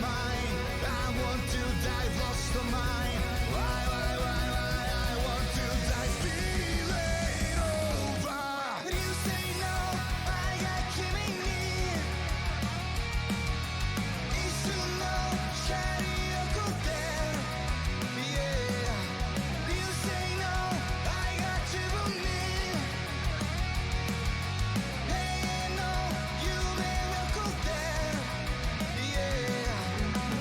mine. I want to die lost of mine. Why I want to die feeling over. You say no, I got君に一瞬のシャリをこって Yeah. You say no, I got 自分に永遠の夢をこって Yeah.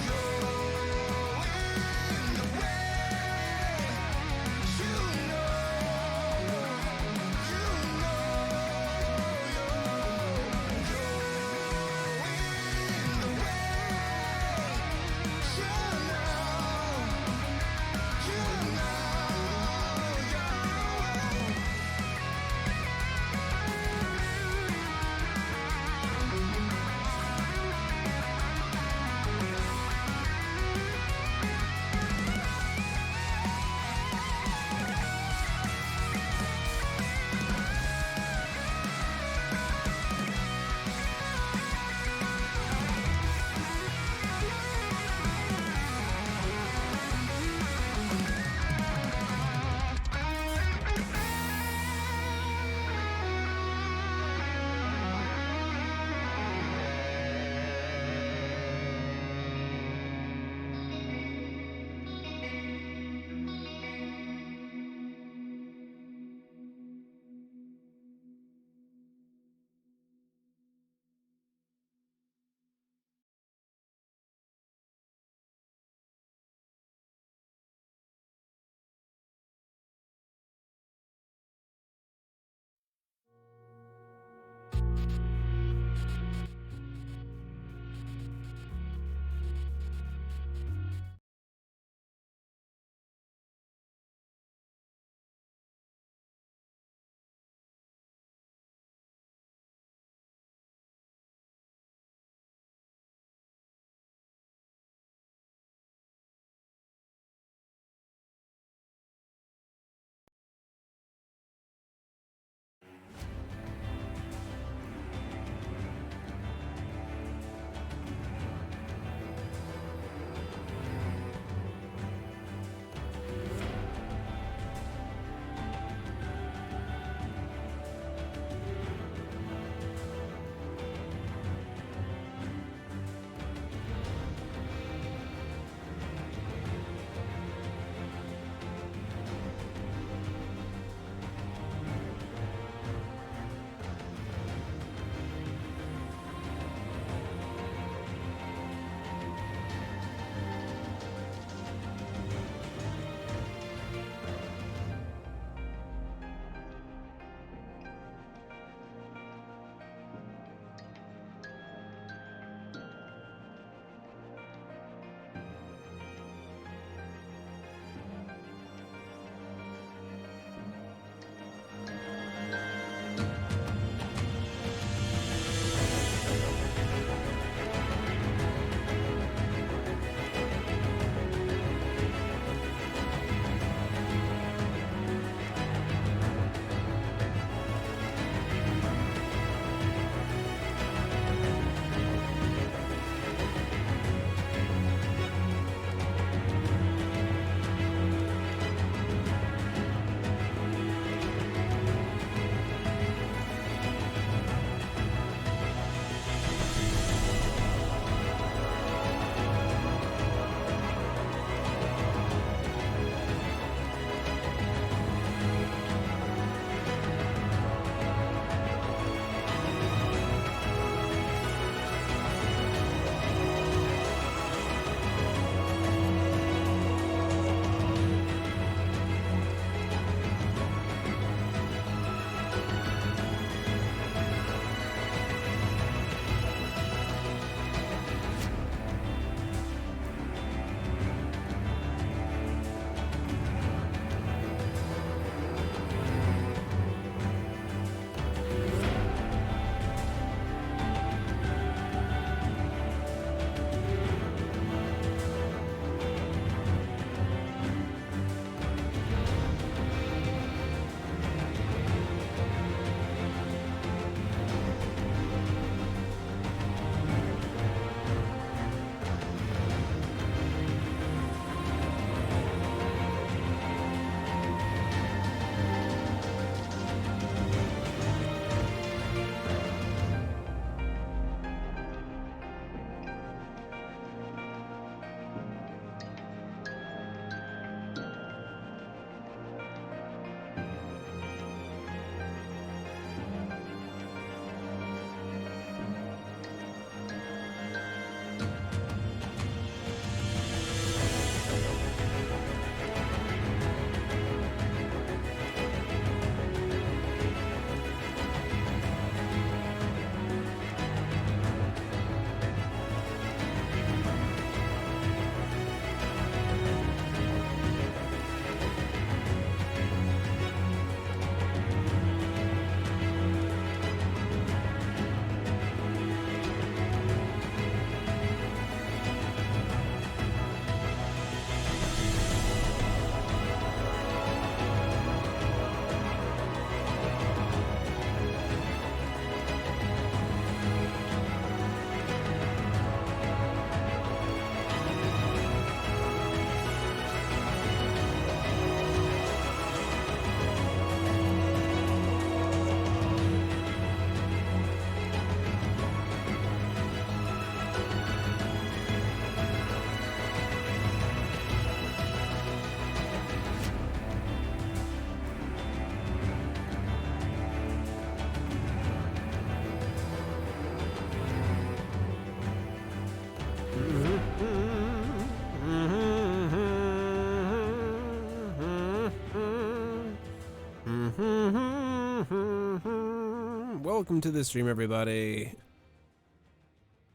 welcome to the stream, everybody.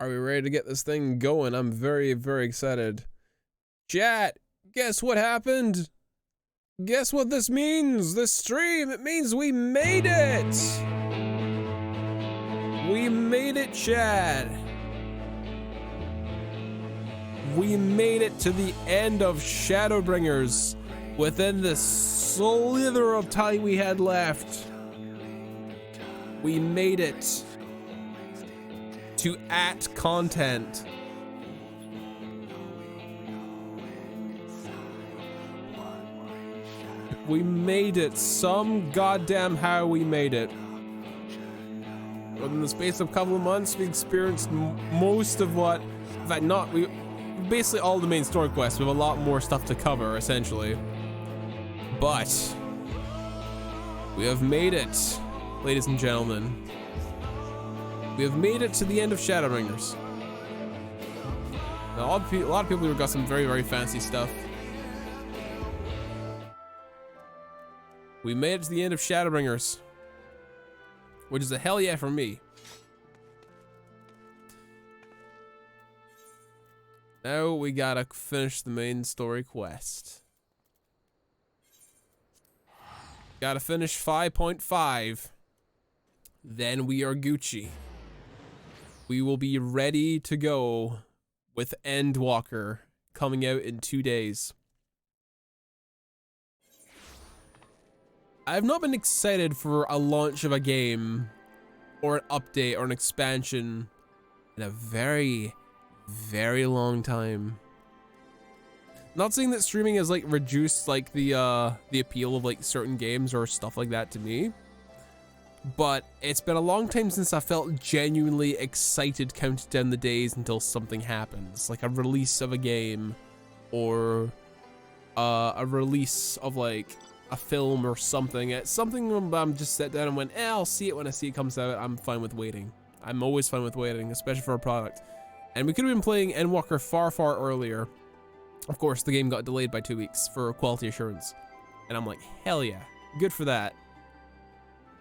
Are we ready to get this thing going? I'm very, very excited. Chat, guess what happened? Guess what this means? This stream, it means we made it! We made it, chat. We made it to the end of Shadowbringers within the slither of time we had left. We made it to content. We made it. Some goddamn how we made it. Within the space of a couple of months, we experienced most of what, in fact, basically all the main story quests. We have a lot more stuff to cover, essentially. But we have made it, ladies and gentlemen. We have made it to the end of Shadowbringers. Now, a lot of people have got some very, very fancy stuff. We made it to the end of Shadowbringers, which is a hell yeah for me. Now we gotta finish the main story quest. Gotta finish 5.5. Then we are Gucci. We will be ready to go with Endwalker coming out in 2 days. I've not been excited for a launch of a game or an update or an expansion in a very, very long time. Not saying that streaming has like reduced like the appeal of like certain games or stuff like that to me, but it's been a long time since I felt genuinely excited counting down the days until something happens, like a release of a game or a release of like a film or something. It's something I'm just sat down and went, I'll see it when I see it comes out. I'm fine with waiting. I'm always fine with waiting, especially for a product. And we could have been playing Endwalker far, far earlier. Of course, the game got delayed by 2 weeks for quality assurance. And I'm like, hell yeah, good for that.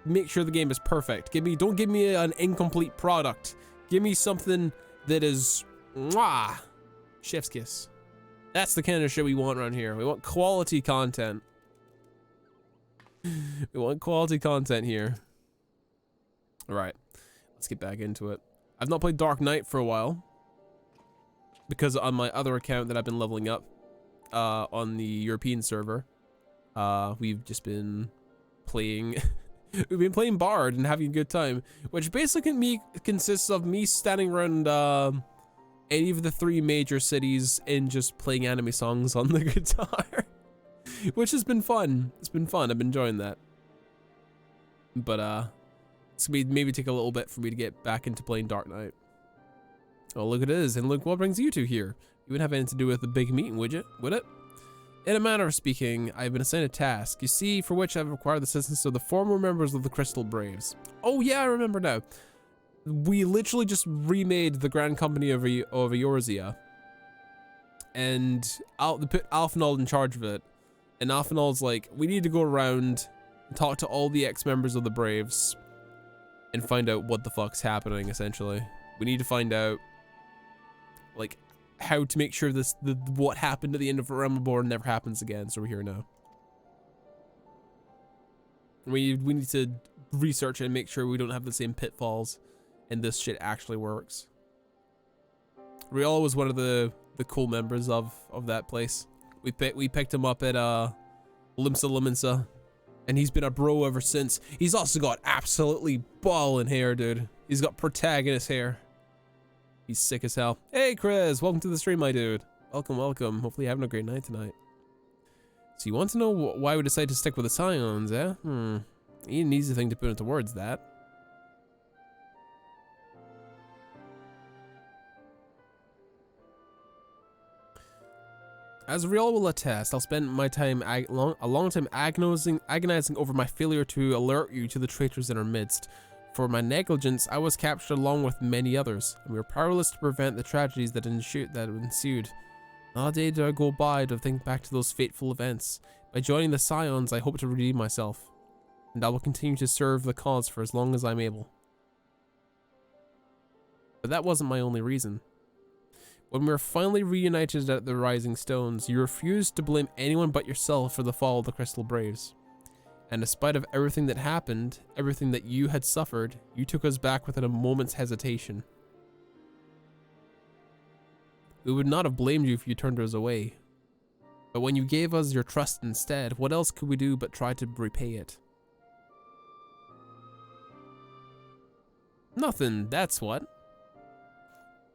Make sure the game is perfect. Don't give me an incomplete product. Give me something that is, mwah, chef's kiss. That's the kind of shit we want around here. We want quality content. We want quality content here. All right, let's get back into it. I've not played Dark Knight for a while because on my other account that I've been leveling up on the European server, we've just been playing we've been playing Bard and having a good time, which basically consists of me standing around any of the 3 major cities and just playing anime songs on the guitar. Which has been fun. It's been fun. I've been enjoying that. But it's gonna maybe take a little bit for me to get back into playing Dark Knight. Oh, look it is, and look what brings you two here. You wouldn't have anything to do with the big meeting, would it? In a manner of speaking, I've been assigned a task, you see, for which I've required the assistance of the former members of the Crystal Braves. Oh yeah, I remember now. We literally just remade the Grand Company of Eorzea, and they put Alphinaud in charge of it. And Alphinaud's like, we need to go around and talk to all the ex-members of the Braves and find out what the fuck's happening, essentially. We need to find out, like, how to make sure what happened at the end of Realm Reborn never happens again, so we're here now. We need to research and make sure we don't have the same pitfalls and this shit actually works. Riel was one of the cool members of that place. We picked him up at Limsa, and he's been a bro ever since. He's also got absolutely ballin' hair, dude. He's got protagonist hair. He's sick as hell. Hey, Chris, welcome to the stream, my dude. Welcome, welcome. Hopefully you're having a great night tonight. So you want to know why we decided to stick with the Scions, eh? An easy thing to put into words, that. As Riel will attest, I'll spend my time a long time agonizing over my failure to alert you to the traitors in our midst. For my negligence, I was captured along with many others, and we were powerless to prevent the tragedies that ensued. Not a day did I go by to think back to those fateful events. By joining the Scions, I hope to redeem myself, and I will continue to serve the cause for as long as I'm able. But that wasn't my only reason. When we were finally reunited at the Rising Stones, you refused to blame anyone but yourself for the fall of the Crystal Braves. And despite of everything that happened, everything that you had suffered, you took us back without a moment's hesitation. We would not have blamed you if you turned us away. But when you gave us your trust instead, what else could we do but try to repay it? Nothing, that's what.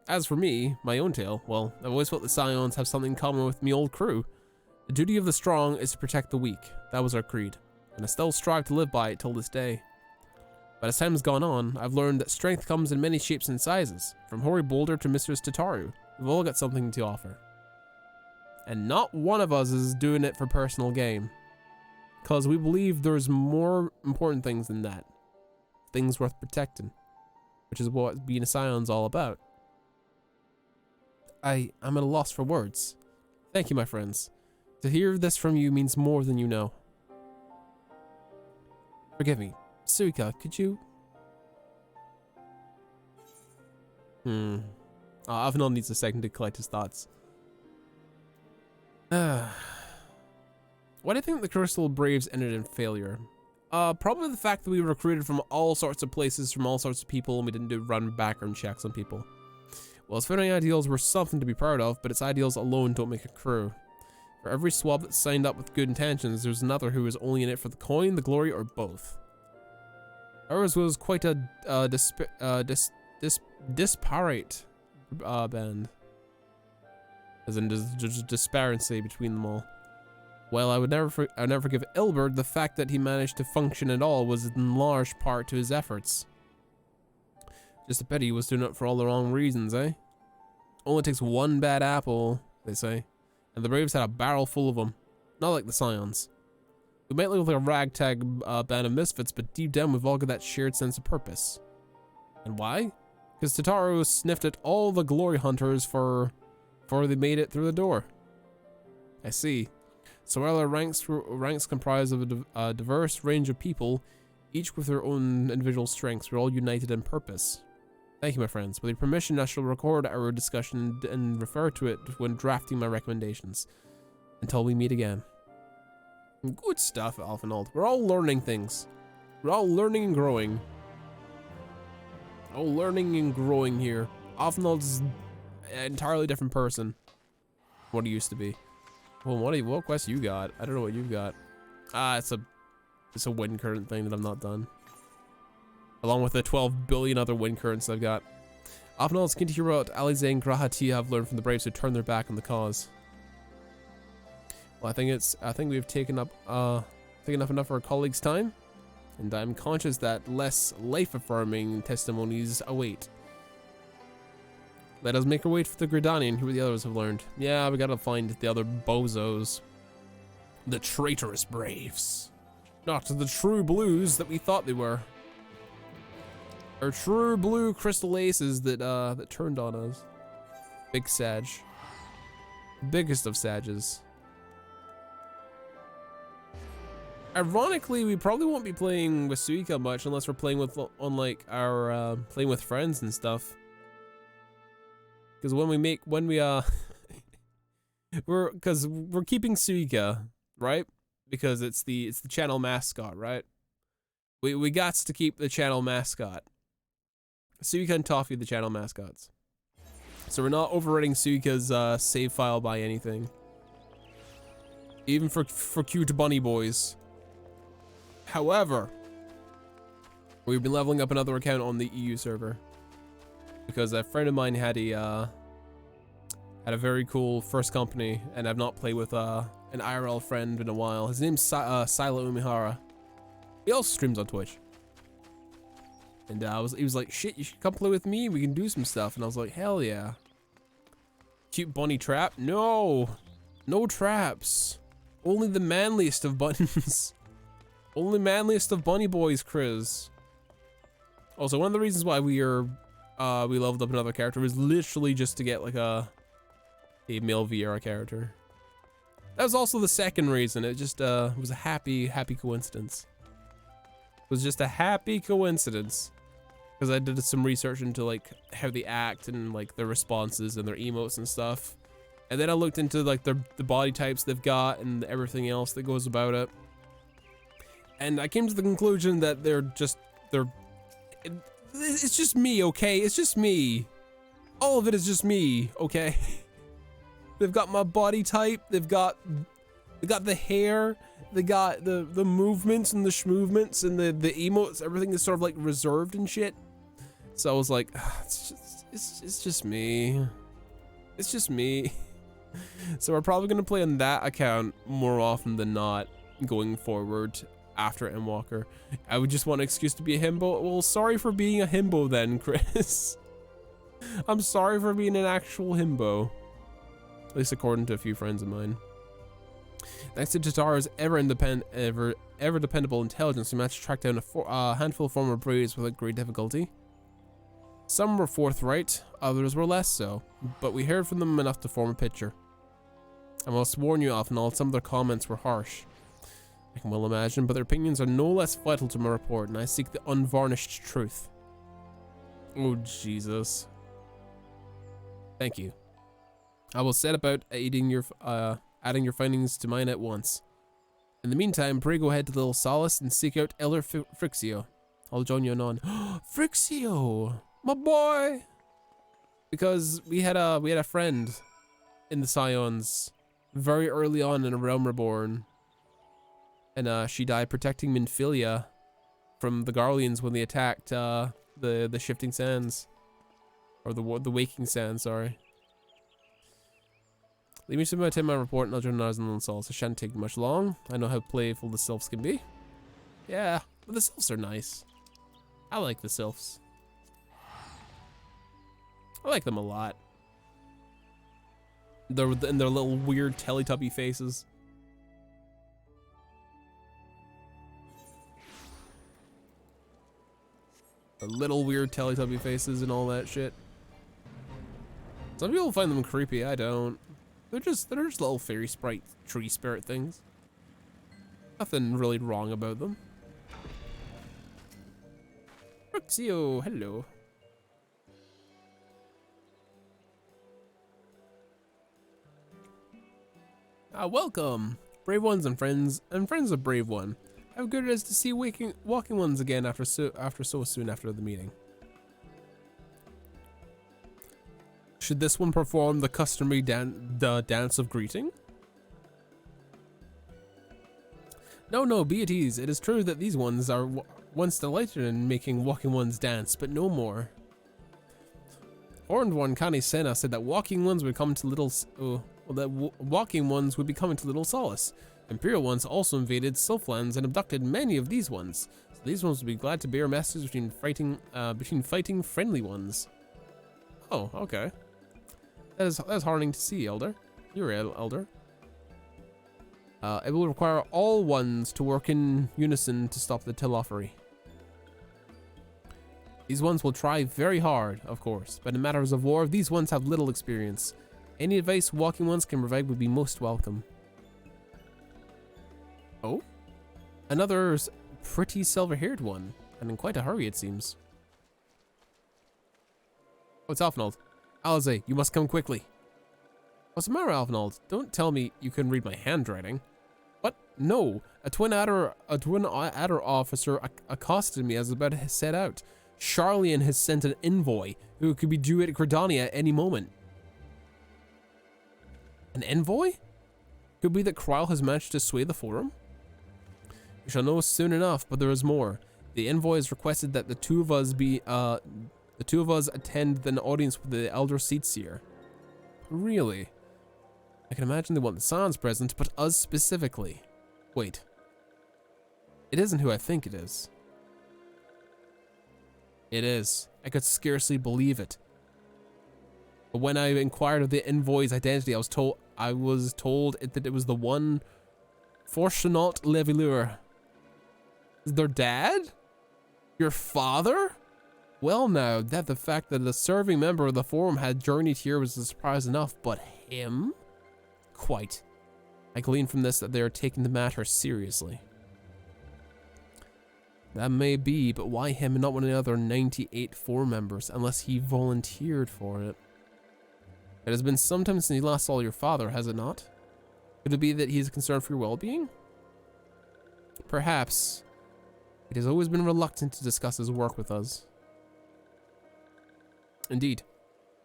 As for me, my own tale, well, I've always felt the Scions have something in common with me old crew. The duty of the strong is to protect the weak. That was our creed, and I still strive to live by it till this day. But as time has gone on, I've learned that strength comes in many shapes and sizes. From Hoary Boulder to Mistress Tataru, we've all got something to offer. And not one of us is doing it for personal gain. Because we believe there's more important things than that. Things worth protecting. Which is what being a Scion's all about. I'm at a loss for words. Thank you, my friends. To hear this from you means more than you know. Forgive me. Suika, could you... Avenel needs a second to collect his thoughts. Why do you think the Crystal Braves ended in failure? Probably the fact that we were recruited from all sorts of places, from all sorts of people, and we didn't run background checks on people. Well, its founding ideals were something to be proud of, but its ideals alone don't make a crew. For every swab that signed up with good intentions, there's another who was only in it for the coin, the glory, or both. Ours was quite a disparate band. As in disparity between them all. Well, I would never forgive Ilbert. The fact that he managed to function at all was in large part to his efforts. Just a pity he was doing it for all the wrong reasons, eh? Only takes one bad apple, they say. And the Braves had a barrel full of them. Not like the Scions. We might look like a ragtag band of misfits, but deep down we've all got that shared sense of purpose. And why? Because Tataru sniffed at all the glory hunters before they made it through the door. I see. So while our ranks comprise of a diverse range of people, each with their own individual strengths, we're all united in purpose. Thank you, my friends. With your permission, I shall record our discussion and refer to it when drafting my recommendations. Until we meet again. Good stuff, Alphinaud. We're all learning things. We're all learning and growing. All learning and growing here. Alphinaud's an entirely different person than what he used to be. Well, what quest you got? I don't know what you've got. It's a wind current thing that I've not done. Along with the 12 billion other wind currents I've got. Alphinaud is keen to hear what Alize and Grahati have learned from the Braves who turned their back on the cause. Well, I think we've taken up enough of our colleagues' time, and I'm conscious that less life-affirming testimonies await. Let us make our way for the Gridani and hear what the others have learned. Yeah, we gotta find the other bozos. The traitorous Braves. Not the true blues that we thought they were. Our true blue crystal aces that turned on us. Big Sag. Biggest of Sages. Ironically, we probably won't be playing with Suika much unless we're playing with playing with friends and stuff. Because we're keeping Suika, right? Because it's the channel mascot, right? We got to keep the channel mascot. Suika and Toffee, the channel mascots. So we're not overriding Suika's save file by anything. Even for cute bunny boys. However, we've been leveling up another account on the EU server. Because a friend of mine had a very cool first company, and I've not played with an IRL friend in a while. His name's Sila Umihara. He also streams on Twitch. And he was like, shit, you should come play with me, we can do some stuff. And I was like, hell yeah. Cute bunny trap? No! No traps. Only the manliest of buttons. Only manliest of bunny boys, Chris. Also, one of the reasons why we leveled up another character was literally just to get like a male VR character. That was also the second reason. It just was a happy coincidence. It was just a happy coincidence. because I did some research into like how they act and like their responses and their emotes and stuff. And then I looked into like the body types they've got and everything else that goes about it. And I came to the conclusion that it's just me, okay? It's just me. All of it is just me, okay? They've got my body type, they've got the hair, they got the movements and the schmovements and the emotes, everything is sort of like reserved and shit. So I was like, it's just me. It's just me. So we're probably gonna play on that account more often than not going forward after Endwalker. I would just want an excuse to be a himbo. Well, sorry for being a himbo then, Chris. I'm sorry for being an actual himbo. At least according to a few friends of mine. Thanks to Tatara's ever dependable intelligence, we managed to track down a handful of former breeds without great difficulty. Some were forthright, others were less so, but we heard from them enough to form a picture. I must warn you, Alfenald, some of their comments were harsh. I can well imagine, but their opinions are no less vital to my report, and I seek the unvarnished truth. Oh, Jesus. Thank you. I will set about adding your findings to mine at once. In the meantime, pray go ahead to Little Solace and seek out Elder Frixio. I'll join you anon. Frixio! My boy! Because we had a friend in the Scions very early on in A Realm Reborn. And she died protecting Minfilia from the Garleans when they attacked the Shifting Sands. Or the Waking Sands, sorry. Leave me some of my time in my report and I'll join ours in Little Solace. It shan't take much long. I know how playful the sylphs can be. Yeah, but the sylphs are nice. I like the sylphs. I like them a lot. They're in their little weird Teletubby faces. The little weird Teletubby faces and all that shit. Some people find them creepy, I don't. They're just little fairy sprite tree spirit things. Nothing really wrong about them. Roxio, hello. Welcome, brave ones and friends of Brave One. How good it is to see walking ones again after so soon after the meeting. Should this one perform the customary dance of greeting? No, be at ease. It is true that these ones are once delighted in making walking ones dance, but no more. Horned one Kani Sena said that walking ones would come to little walking ones would be coming to Little Solace. Imperial ones also invaded Sylphlands and abducted many of these ones. So these ones would be glad to bear messages between fighting friendly ones. Oh, okay. That's heartening to see, Elder. You're Elder. It will require all ones to work in unison to stop the Telophary. These ones will try very hard, of course, but in matters of war, these ones have little experience. Any advice walking ones can provide would be most welcome. Oh? Another pretty silver-haired one, and in quite a hurry it seems. Oh, it's Alfenald. Alize, you must come quickly. What's the matter, Alfenald? Don't tell me you can read my handwriting. What? No. A twin adder officer accosted me as I was about to set out. Charlian has sent an envoy who could be due at Gridania at any moment. An envoy? Could be that Kryle has managed to sway the forum? We shall know soon enough, but there is more. The envoy has requested that the two of us attend an audience with the Elder Seatseer. Really? I can imagine they want the Sans present, but us specifically. Wait. It isn't who I think it is. It is. I could scarcely believe it. But when I inquired of the envoy's identity, I was told that it was the one Fortunat Levelure. Their dad? Your father? Well now, that the fact that a serving member of the forum had journeyed here was a surprise enough, but him? Quite. I glean from this that they are taking the matter seriously. That may be, but why him and not one of the other 98 forum members, unless he volunteered for it? It has been some time since you last saw your father, has it not? Could it be that he's concerned for your well-being? Perhaps. He has always been reluctant to discuss his work with us. Indeed.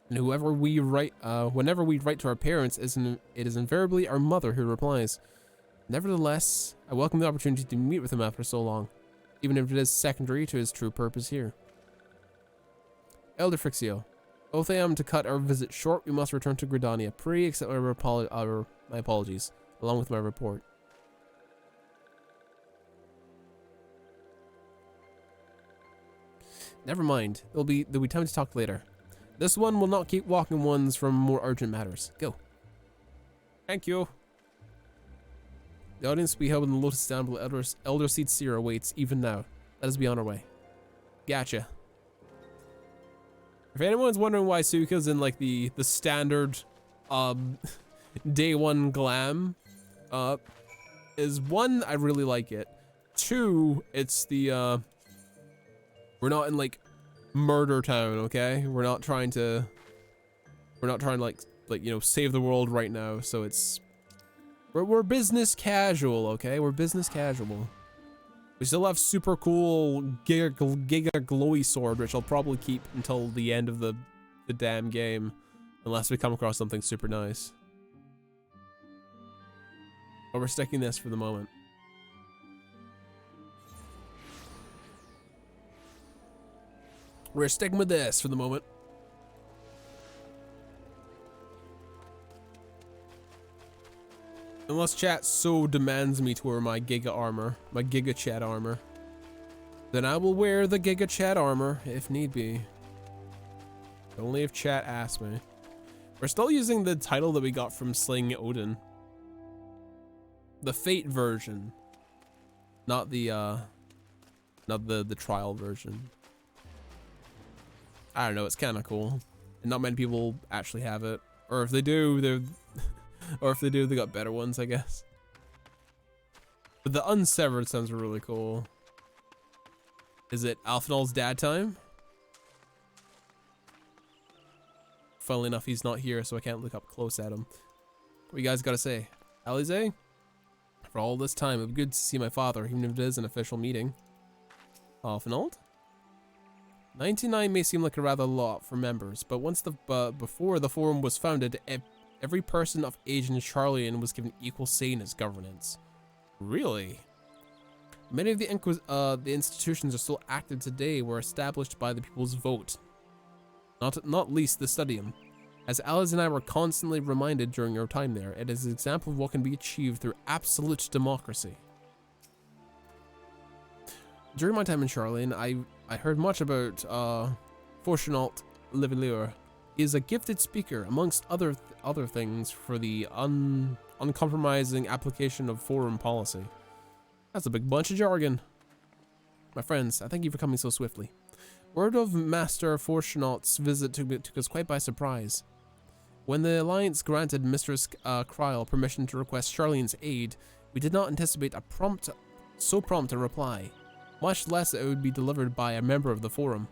And whenever we write to our parents, it is invariably our mother who replies. Nevertheless, I welcome the opportunity to meet with him after so long, even if it is secondary to his true purpose here. Elder Frixio, both I am to cut our visit short, we must return to Gridania. Pray accept my apologies, along with my report. Never mind, there'll be time to talk later. This one will not keep walking ones from more urgent matters. Go. Thank you. The audience we held in the Lotus Temple Elder Seat Seer awaits even now. Let us be on our way. Gotcha. If anyone's wondering why Suika's in like the standard day one glam, is one, I really like it. Two, it's the we're not in like murder town, okay? We're not trying to like you know, save the world right now, so it's we're business casual, okay? We're business casual. We still have super cool giga glowy sword, which I'll probably keep until the end of the damn game, unless we come across something super nice. But we're sticking this for the moment. We're sticking with this for the moment. Unless chat so demands me to wear my Giga armor, my Giga Chat armor. Then I will wear the Giga Chat armor if need be. Only if chat asks me. We're still using the title that we got from slaying Odin. The Fate version. Not the trial version. I don't know, it's kind of cool. And not many people actually have it. Or if they do, they got better ones, I guess. But the Unsevered sounds really cool. Is it Alphanol's dad time? Funnily enough, he's not here, so I can't look up close at him. What you guys gotta say? Alize? For all this time, it would be good to see my father, even if it is an official meeting. Alphanold? 99 may seem like a rather lot for members, but before the forum was founded, every person of age in Charlian was given equal say in its governance. Really? Many of the institutions are still active today were established by the people's vote. Not least the Studium. As Alice and I were constantly reminded during our time there, it is an example of what can be achieved through absolute democracy. During my time in Charlian, I heard much about Fortunalt Levelure. He is a gifted speaker, amongst other things, for the uncompromising application of forum policy. That's a big bunch of jargon. My friends, I thank you for coming so swiftly. Word of Master Fortunalt's visit took us quite by surprise. When the Alliance granted Mistress Kryl permission to request Charlene's aid, we did not anticipate so prompt a reply. Much less it would be delivered by a member of the forum.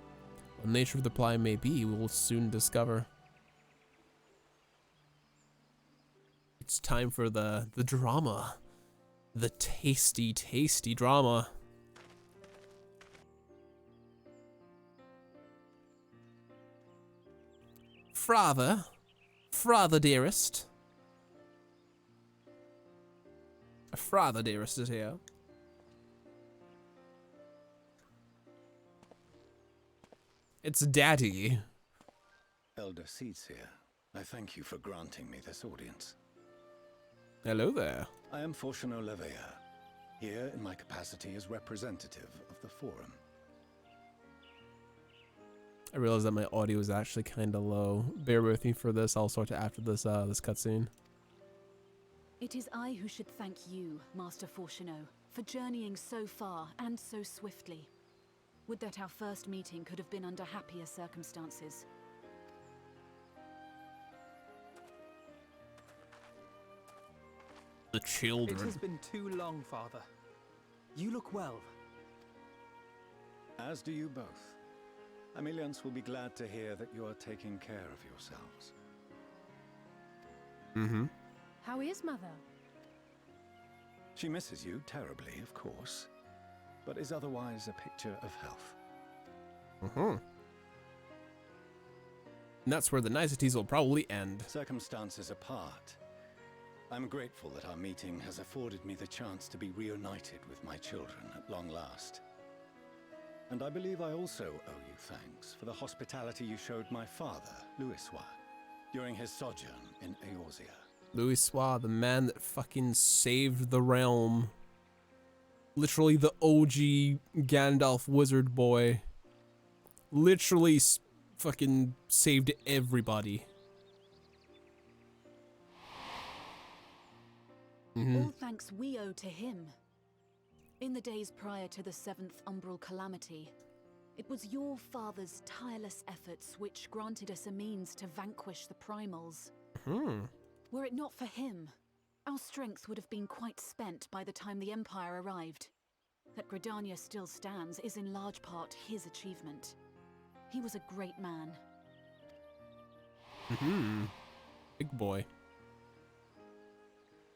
What the nature of the reply may be, we will soon discover. It's time for the drama. The tasty, tasty drama. Father dearest. Father dearest is here. It's Daddy. Elder Seats here. I thank you for granting me this audience. Hello there. I am Fortuno Levea, here in my capacity as representative of the Forum. I realized that my audio is actually kind of low. Bear with me for this. I'll sort it after this this cutscene. It is I who should thank you, Master Fortuno, for journeying so far and so swiftly. Would that our first meeting could have been under happier circumstances. The children. It has been too long, Father. You look well. As do you both. Ameliance will be glad to hear that you are taking care of yourselves. Mm-hmm. How is Mother? She misses you terribly, of course, but is otherwise a picture of health. Mm-hmm. And that's where the niceties will probably end. Circumstances apart, I'm grateful that our meeting has afforded me the chance to be reunited with my children at long last. And I believe I also owe you thanks for the hospitality you showed my father, Louisois, during his sojourn in Eorzea. Louisois, the man that fucking saved the realm. Literally the OG Gandalf wizard boy. Literally fucking saved everybody. All thanks we owe to him. In the days prior to the 7th Umbral Calamity, it was your father's tireless efforts which granted us a means to vanquish the primals. Were it not for him, our strength would have been quite spent by the time the Empire arrived. That Gridania still stands is in large part his achievement. He was a great man. Big boy.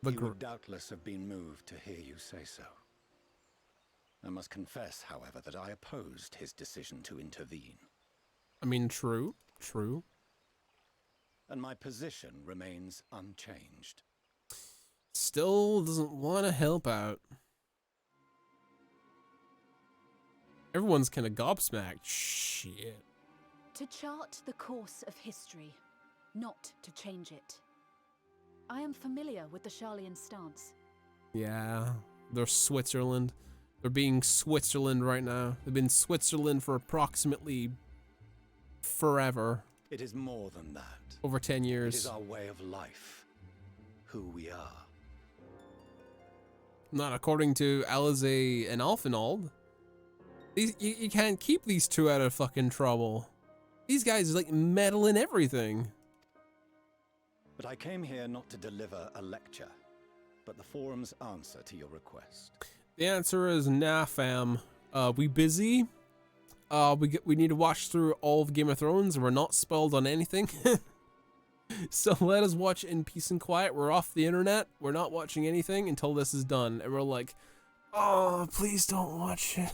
He would doubtless have been moved to hear you say so. I must confess, however, that I opposed his decision to intervene. I mean, true. And my position remains unchanged. Still doesn't want to help out. Everyone's kind of gobsmacked. Shit. To chart the course of history, not to change it. I am familiar with the Sharlayan stance. Yeah, they're Switzerland. They're being Switzerland right now. They've been Switzerland for approximately forever. It is more than that. Over 10 It years. is our way of life. Who we are. Not according to Alizé and Alfinald. You can't keep these two out of fucking trouble. These guys like meddle in everything. But I came here not to deliver a lecture, but the forum's answer to your request. The answer is nah, fam. We busy. We need to watch through all of Game of Thrones, and we're not spoiled on anything. So let us watch in peace and quiet. We're off the internet. We're not watching anything until this is done. And we're like, oh, please don't watch it.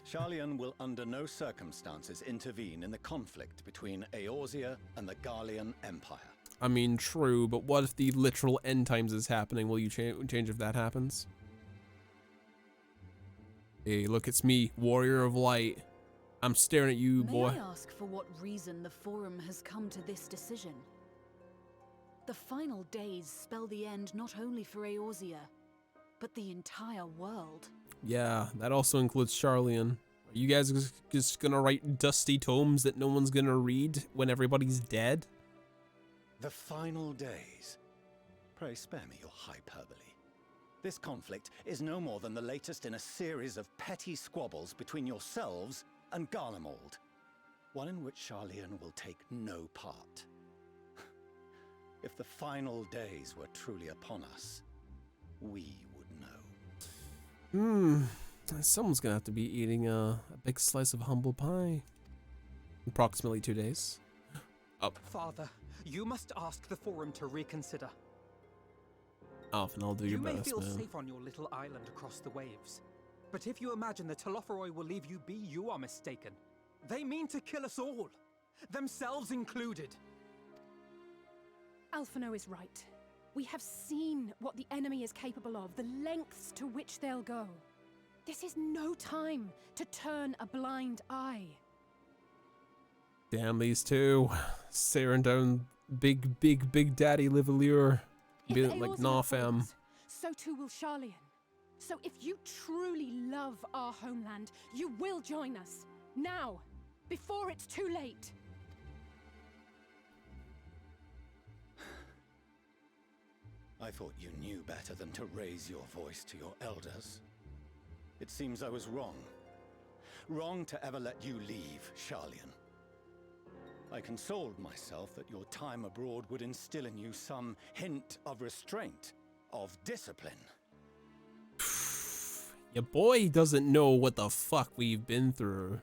Sharlayan will under no circumstances intervene in the conflict between Eorzea and the Garlean Empire. I mean, true, but what if the literal end times is happening? Will you change if that happens? Hey, look, it's me, Warrior of Light. I'm staring at you, boy. May I ask for what reason the Forum has come to this decision? The final days spell the end not only for Eorzea, but the entire world. Yeah, that also includes Sharlayan. Are you guys just gonna write dusty tomes that no one's gonna read when everybody's dead? The final days. Pray spare me your hyperbole. This conflict is no more than the latest in a series of petty squabbles between yourselves and Garlemald, one in which Sharlayan will take no part. If the final days were truly upon us, we would know. Someone's gonna have to be eating a big slice of humble pie. Approximately 2 days. Father, you must ask the Forum to reconsider. Often I'll do You your may best, feel man. safe on your little island across the waves. But if you imagine the Telophoroi will leave you be, you are mistaken. They mean to kill us all, themselves included. Alphino is right. We have seen what the enemy is capable of, the lengths to which they'll go. This is no time to turn a blind eye. Damn these two. Staring down big daddy Livelier. Be If like, Eorzea nah, fam. falls, so too will Sharlayan. So if you truly love our homeland, you will join us. Now, before it's too late. I thought you knew better than to raise your voice to your elders. It seems I was wrong. Wrong to ever let you leave, Sharlayan. I consoled myself that your time abroad would instill in you some hint of restraint, of discipline. Your boy doesn't know what the fuck we've been through.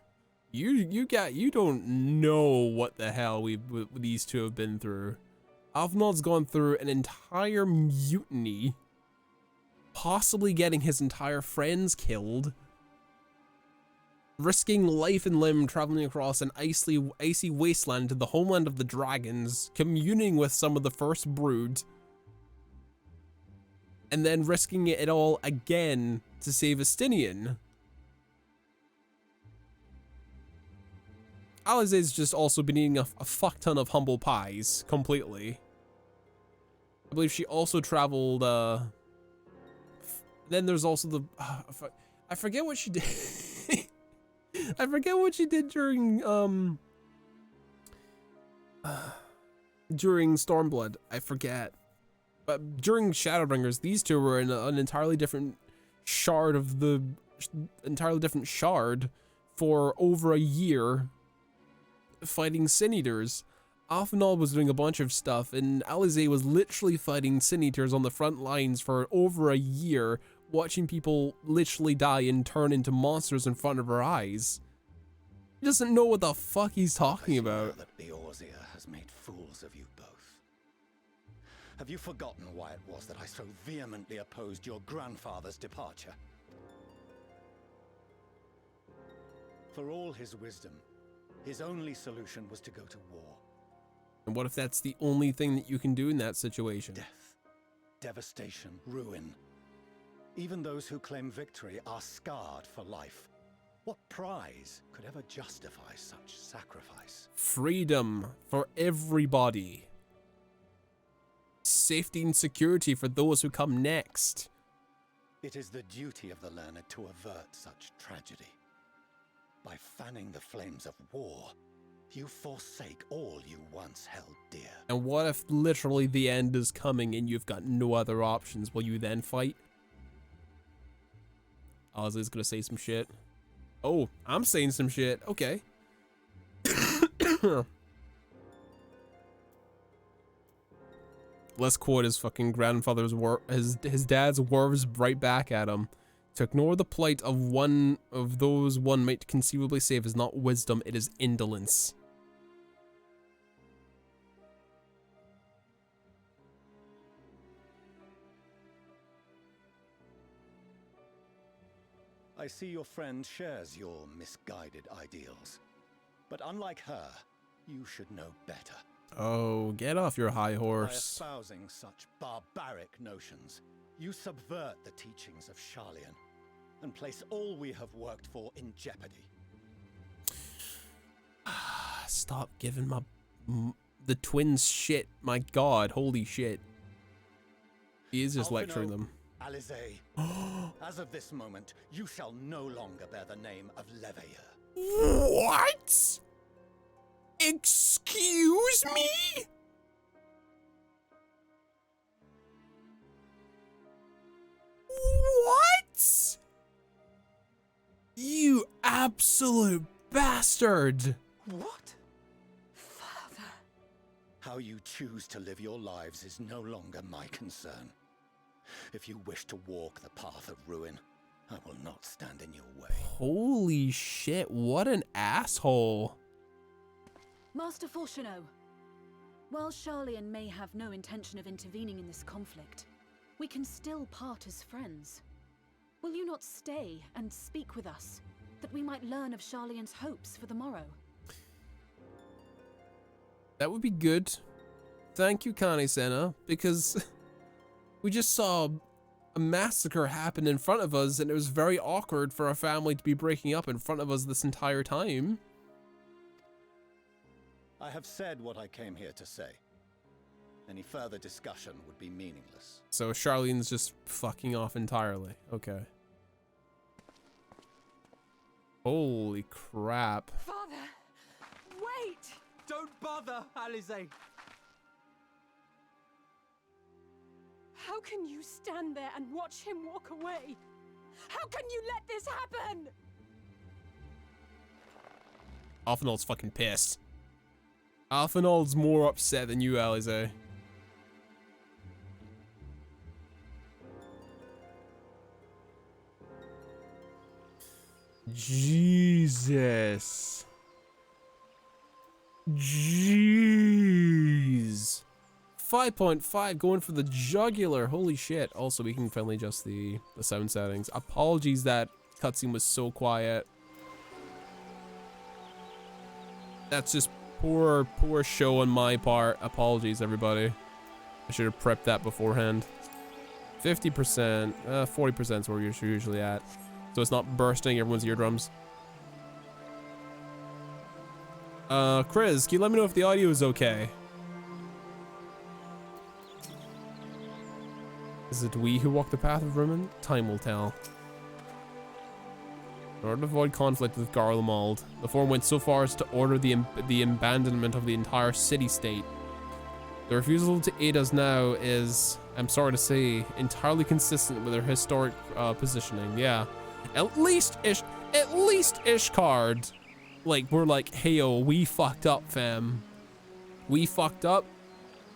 You don't know what the hell these two have been through. Alphinaud's gone through an entire mutiny, possibly getting his entire friends killed, risking life and limb traveling across an icy wasteland to the homeland of the dragons, communing with some of the first brood, and then risking it all again to save Estinian. Alize's just also been eating a fuck ton of humble pies, completely. I believe she also traveled, then there's also the, I forget what she did. I forget what she did during Stormblood. I forget. But during Shadowbringers, these two were in an entirely different shard for over a year, fighting Sin Eaters. Alphinaud was doing a bunch of stuff, and Alize was literally fighting Sin Eaters on the front lines for over a year, watching people literally die and turn into monsters in front of her eyes. He doesn't know what the fuck he's talking about. That Beorzea has made fools of you both. Have you forgotten why it was that I so vehemently opposed your grandfather's departure? For all his wisdom, his only solution was to go to war. And what if that's the only thing that you can do in that situation? Death, devastation, ruin. Even those who claim victory are scarred for life. What prize could ever justify such sacrifice? Freedom for everybody. Safety and security for those who come next. It is the duty of the learned to avert such tragedy. By fanning the flames of war, you forsake all you once held dear. And what if literally the end is coming and you've got no other options? Will you then fight? Alize's gonna say some shit. Oh, I'm saying some shit. Okay. Let's quote his fucking grandfather's his dad's words right back at him. To ignore the plight of one of those one might conceivably save is not wisdom, it is indolence. I see your friend shares your misguided ideals. But unlike her, you should know better. Oh, get off your high By horse. espousing such barbaric notions, you subvert the teachings of Sharlayan and place all we have worked for in jeopardy. Stop giving the twins shit. My god, holy shit. He is just lecturing them. Alize, as of this moment, you shall no longer bear the name of Leveilleur. What? Excuse me? What? You absolute bastard. What? Father. How you choose to live your lives is no longer my concern. If you wish to walk the path of ruin, I will not stand in your way. Holy shit, what an asshole. Master Fourcheneau, while Sharlayan may have no intention of intervening in this conflict, we can still part as friends. Will you not stay and speak with us, that we might learn of Sharlayan's hopes for the morrow? That would be good. Thank you, Kane Senna, because we just saw a massacre happen in front of us, and it was very awkward for our family to be breaking up in front of us this entire time. I have said what I came here to say. Any further discussion would be meaningless. So Charlene's just fucking off entirely. Okay. Holy crap. Father, wait! Don't bother, Alize. How can you stand there and watch him walk away? How can you let this happen? Alphinaud's fucking pissed. Alphinaud's more upset than you, Alize. Jesus. Jeez. 5.5 going for the jugular. Holy shit. Also, we can finally adjust the sound settings. Apologies that cutscene was so quiet. That's just poor show on my part. Apologies, everybody. I should have prepped that beforehand. 50%, 40% is where you're usually at. So it's not bursting everyone's eardrums. Chris, can you let me know if the audio is okay? Is it we who walk the path of ruin? Time will tell. In order to avoid conflict with Garlemald, the Forum went so far as to order the abandonment of the entire city-state. The refusal to aid us now is, I'm sorry to say, entirely consistent with their historic positioning. Yeah, at least Ishgard, like, we're like, heyo, we fucked up, fam. We fucked up.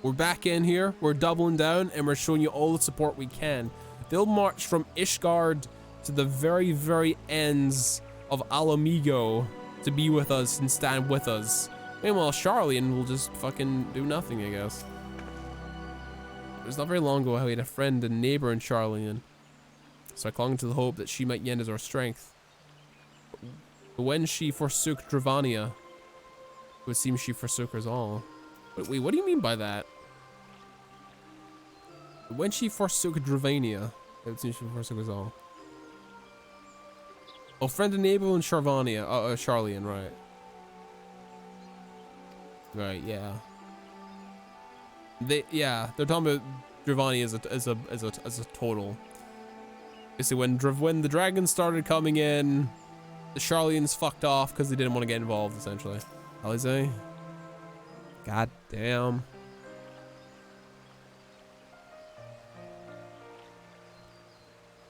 We're back in here. We're doubling down, and we're showing you all the support we can. They'll march from Ishgard to the very, very ends of Alamigo to be with us and stand with us. Meanwhile, Charlian will just fucking do nothing, I guess. It was not very long ago how we had a friend and neighbor in Charlian, so I clung to the hope that she might lend us our strength. But when she forsook Dravania, it would seem she forsook us all. Wait, what do you mean by that? When she forsook Dravania, it would seem she forsook us all. Oh, friend and neighbor in Charlian, right. Right, yeah. They're talking about Dravani as a total. You see, when the dragons started coming in, the Charlians fucked off because they didn't want to get involved, essentially. Alize? God damn.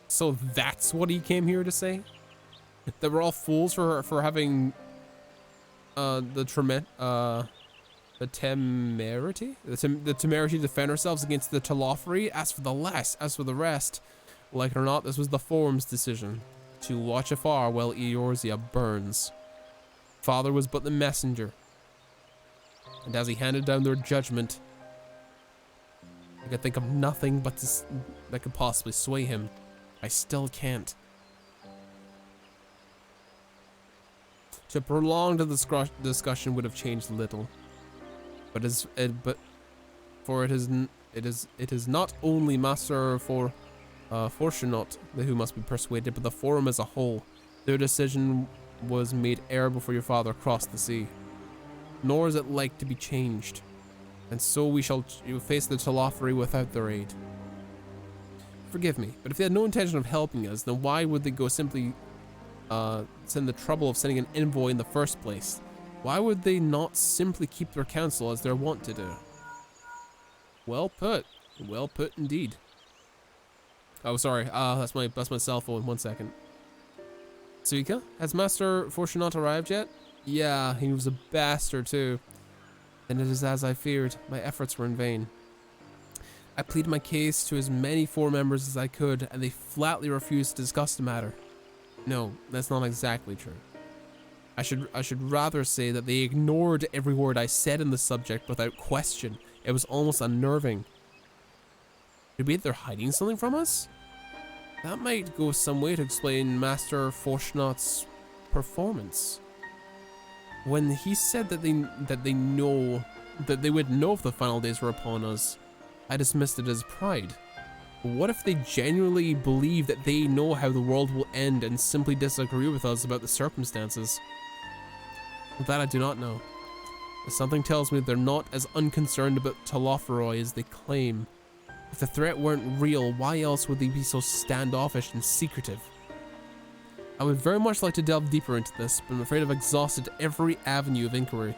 So that's what he came here to say? That we're all fools for having the temerity to defend ourselves against the Telophari. As for the rest, like it or not, this was the Forum's decision to watch afar while Eorzea burns. Father was but the messenger, and as he handed down their judgment, I could think of nothing but that could possibly sway him. I still can't. To prolong the discussion would have changed little, but it is not only Master Fortunat who must be persuaded, but the Forum as a whole. Their decision was made ere before your father crossed the sea, nor is it like to be changed, and so we shall face the Telophari without their aid. Forgive me, but if they had no intention of helping us, then why would they go simply send the trouble of sending an envoy in the first place? Why would they not simply keep their counsel as they're wont to do? Well put indeed. Oh, sorry. That's my cell phone. 1 second. Suika, has Master Fortunat arrived yet? Yeah, he was a bastard too. And it is as I feared. My efforts were in vain. I pleaded my case to as many Forum members as I could, and they flatly refused to discuss the matter. No, that's not exactly true. I should rather say that they ignored every word I said in the subject without question. It was almost unnerving. Did we think they're hiding something from us? That might go some way to explain Master Fortunat's performance. When he said that they would know if the final days were upon us, I dismissed it as pride. But what if they genuinely believe that they know how the world will end and simply disagree with us about the circumstances? That I do not know. But something tells me they're not as unconcerned about Telophari as they claim. If the threat weren't real, why else would they be so standoffish and secretive? I would very much like to delve deeper into this, but I'm afraid I've exhausted every avenue of inquiry.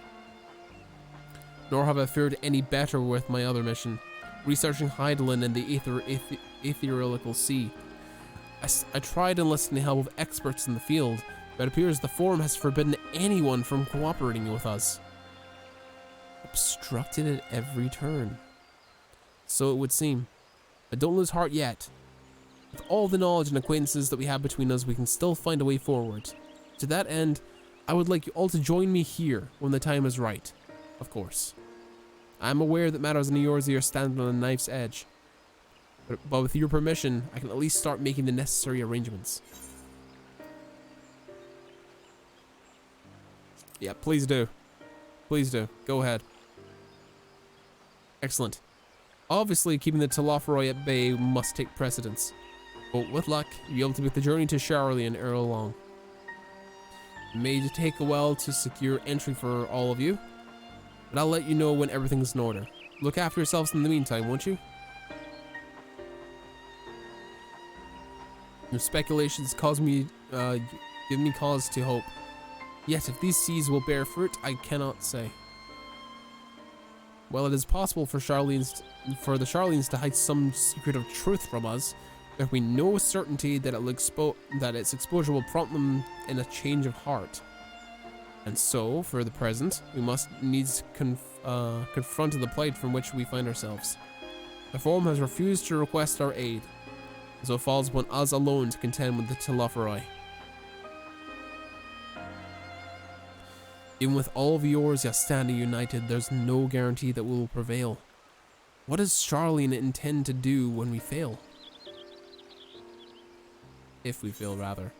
Nor have I fared any better with my other mission, researching Hydaelyn and the Ethereal Sea. I tried enlisting the help of experts in the field, but it appears the Forum has forbidden anyone from cooperating with us. Obstructed at every turn. So it would seem. But don't lose heart yet. With all the knowledge and acquaintances that we have between us, we can still find a way forward. To that end, I would like you all to join me here when the time is right, of course. I am aware that matters in Eorzea are standing on a knife's edge, but with your permission, I can at least start making the necessary arrangements. Yeah, please do. Please do. Go ahead. Excellent. Obviously, keeping the Telophoroi at bay must take precedence. But with luck, you'll be able to make the journey to Sharlayan ere long. It may take a while to secure entry for all of you, but I'll let you know when everything's in order. Look after yourselves in the meantime, won't you? Your speculations give me cause to hope. Yet, if these seeds will bear fruit, I cannot say. While it is possible for the Sharlayans to hide some secret of truth from us, there can be no certainty that its exposure will prompt them in a change of heart. And so, for the present, we must needs confront the plight from which we find ourselves. The Forum has refused to request our aid, and so it falls upon us alone to contend with the Telophoroi. Even with all of Eorzea standing united, there's no guarantee that we will prevail. What does Sharlayan intend to do when we fail? If we fail, rather.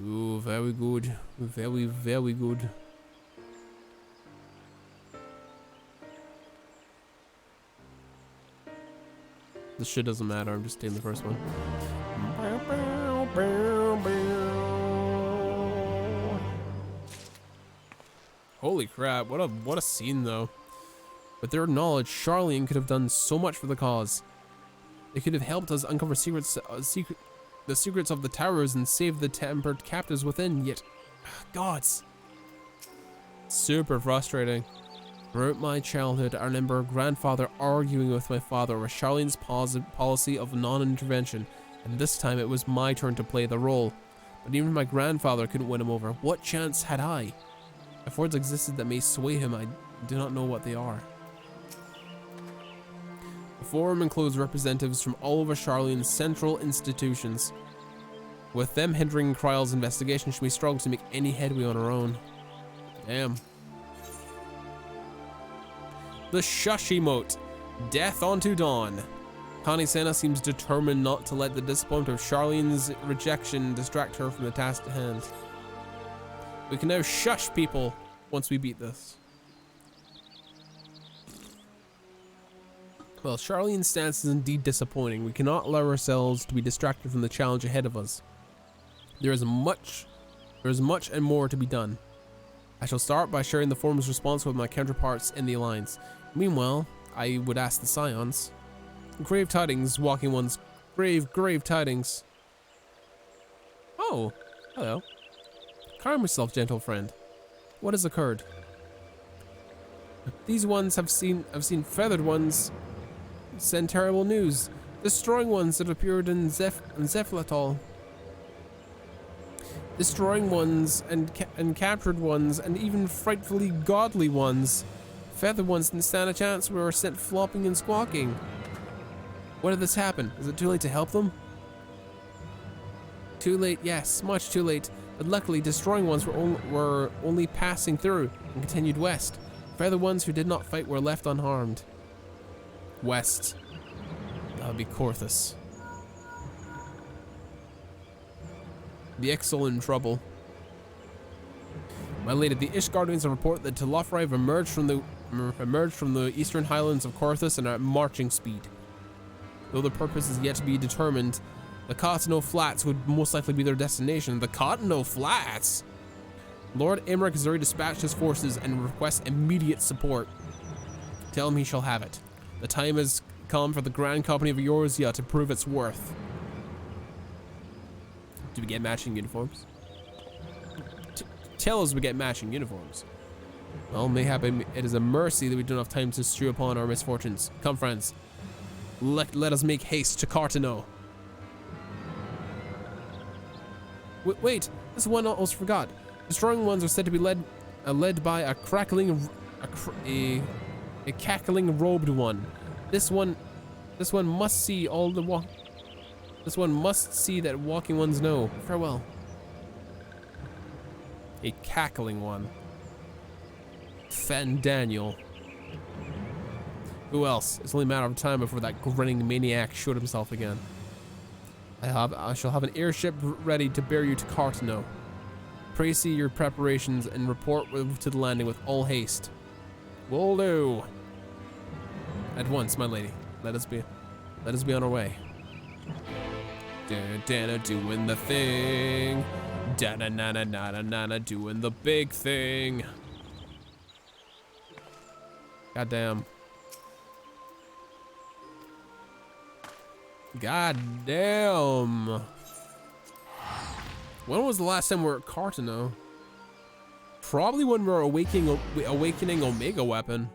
Ooh, very good. Very, very good. This shit doesn't matter, I'm just taking the first one. Holy crap, what a scene though. With their knowledge, Sharlayan could have done so much for the cause. They could have helped us uncover the secrets of the towers and save the tempered captives within, yet, gods. Super frustrating. Throughout my childhood, I remember grandfather arguing with my father over Sharlayan's policy of non-intervention, and this time it was my turn to play the role. But even my grandfather couldn't win him over. What chance had I? If words existed that may sway him, I do not know what they are. The Forum includes representatives from all over Sharlayan's central institutions. With them hindering Kryle's investigation, should we struggle to make any headway on our own? Damn. The Shush emote. Death onto Dawn. Kanisena seems determined not to let the disappointment of Sharlayan's rejection distract her from the task at hand. We can now shush people once we beat this. Well, Sharlayan's stance is indeed disappointing. We cannot allow ourselves to be distracted from the challenge ahead of us. There is much and more to be done. I shall start by sharing the Forum's response with my counterparts in the Alliance. Meanwhile, I would ask the Scions. Grave tidings, Walking Ones. Grave tidings. Oh, hello. Calm yourself, gentle friend. What has occurred? These ones have seen feathered ones send terrible news. Destroying ones that appeared in Zephylatol. Destroying ones and captured ones and even frightfully godly ones. Feathered ones didn't stand a chance. We were sent flopping and squawking. When did this happen? Is it too late to help them? Too late, yes, much too late. But luckily, destroying ones were only passing through and continued west. Feathered ones who did not fight were left unharmed. West. That would be Korthus. The Ixal in trouble. My lady, the Ishgardians have reported that Telophoroi have emerged from the eastern highlands of Korthus and are at marching speed. Though the purpose is yet to be determined, the Cottonau Flats would most likely be their destination. The Cottonau Flats? Lord Imric has already dispatched his forces and requests immediate support. Tell him he shall have it. The time has come for the Grand Company of Eorzea to prove its worth. Do we get matching uniforms? Tell us we get matching uniforms. Well, mayhap it is a mercy that we don't have time to stew upon our misfortunes. Come, friends. Let us make haste to Cottonau. Wait, this one almost forgot. The strong ones are said to be led by a cackling robed one. This one must see all the This one must see that walking ones know. Farewell. A cackling one. Fen Daniel. Who else? It's only a matter of time before that grinning maniac showed himself again. I shall have an airship ready to bear you to Cartano. Pray see your preparations and report to the landing with all haste. Will do. At once, my lady. Let us be on our way. Dana doing the thing. Dana nana nana nana doing the big thing. Goddamn. Goddamn. When was the last time we were at Cartano? Probably when we were awakening Omega weapon.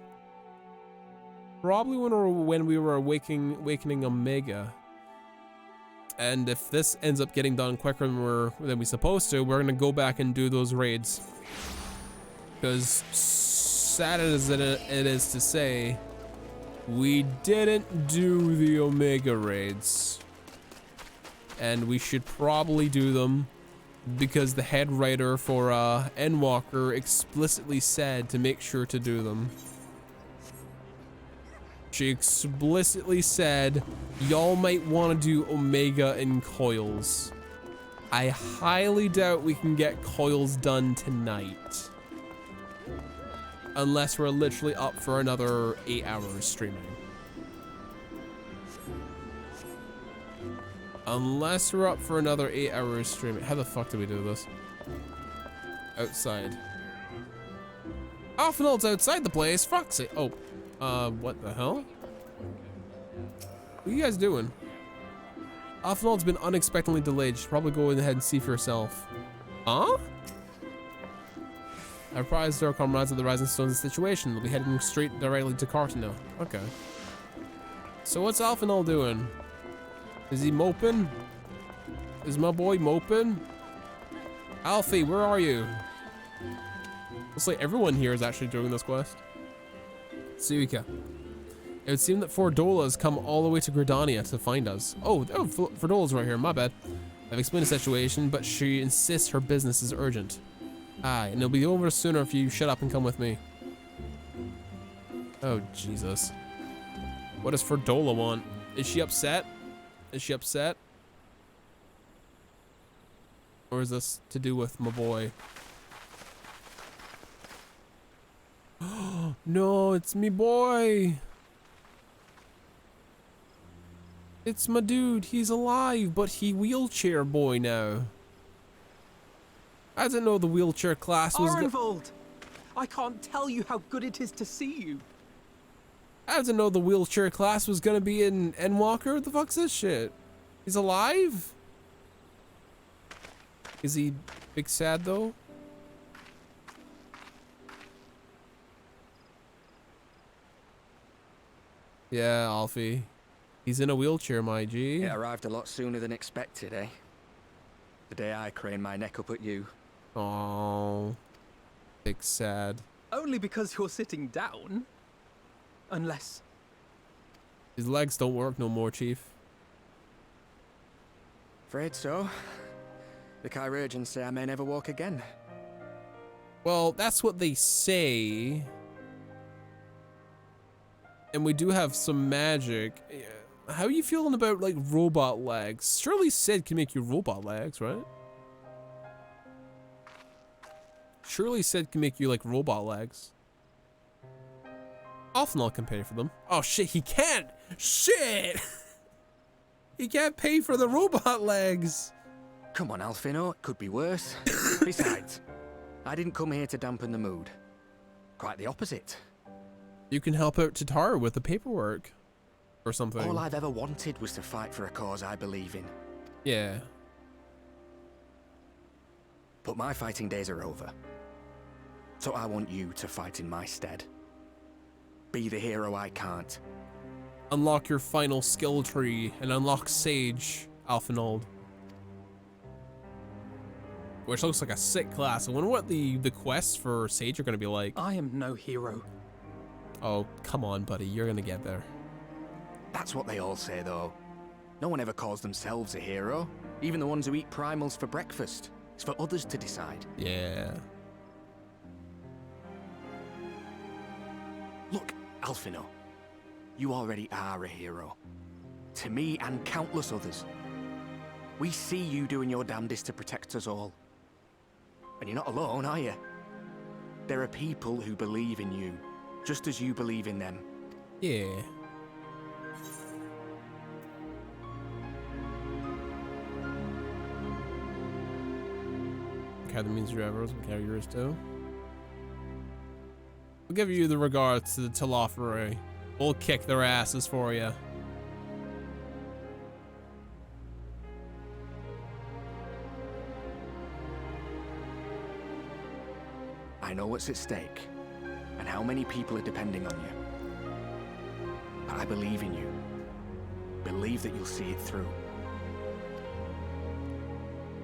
Probably when we were awakening Omega. And if this ends up getting done quicker than we're supposed to, we're gonna go back and do those raids. Because sad as it is to say, we didn't do the Omega raids. And we should probably do them because the head writer for Endwalker explicitly said to make sure to do them. She explicitly said, y'all might want to do Omega and Coils. I highly doubt we can get Coils done tonight. Unless we're literally up for another 8 hours streaming. Unless we're up for another 8 hours streaming. How the fuck do we do this? Outside. Alphinaud's outside the place. Fuck's sake. Oh. What the hell? What are you guys doing? Alphinaud's been unexpectedly delayed. You should probably go ahead and see for yourself. Huh? I apprised our comrades of the Rising Stone's situation. They'll be heading straight directly to Cartano. Okay. So what's Alphinaud doing? Is he moping? Is my boy moping? Alfie, where are you? Looks like everyone here is actually doing this quest. Suika. It would seem that Fordola has come all the way to Gridania to find us. Oh, Fordola's right here, my bad. I've explained the situation, but she insists her business is urgent. Aye, and it'll be over sooner if you shut up and come with me. Oh, Jesus. What does Fordola want? Is she upset? Is she upset? Or is this to do with my boy? No, it's me boy. It's my dude. He's alive, but he wheelchair boy now. I didn't know the wheelchair class was. Arnvold! I can't tell you how good it is to see you. I didn't know the wheelchair class was gonna be in Endwalker. What the fuck's this shit? He's alive? Is he big sad though? Yeah, Alfie. He's in a wheelchair, my G. It arrived a lot sooner than expected, eh? The day I craned my neck up at you. Oh, big sad. Only because you're sitting down. Unless... His legs don't work no more, Chief. Afraid so. The chirurgeons say I may never walk again. Well, that's what they say. And we do have some magic. How are you feeling about, like, robot legs? Surely Sid can make you robot legs, right? Surely Sid can make you, like, robot legs. Alphinaud can pay for them. Oh, shit, he can't! Shit! He can't pay for the robot legs! Come on, Alphinaud, it could be worse. Besides, I didn't come here to dampen the mood. Quite the opposite. You can help out Tatara with the paperwork. Or something. All I've ever wanted was to fight for a cause I believe in. Yeah. But my fighting days are over. So I want you to fight in my stead. Be the hero I can't. Unlock your final skill tree and unlock Sage, Alphinaud. Which looks like a sick class. I wonder what the quests for Sage are going to be like. I am no hero. Oh, come on, buddy. You're going to get there. That's what they all say, though. No one ever calls themselves a hero. Even the ones who eat primals for breakfast. It's for others to decide. Yeah. Look, Alphino, you already are a hero. To me and countless others. We see you doing your damnedest to protect us all. And you're not alone, are you? There are people who believe in you, just as you believe in them. Yeah. Carry the means of your efforts, we'll carry yours too. We'll give you the regards to the Telophori. We'll kick their asses for you. I know what's at stake, and how many people are depending on you. But I believe in you. Believe that you'll see it through.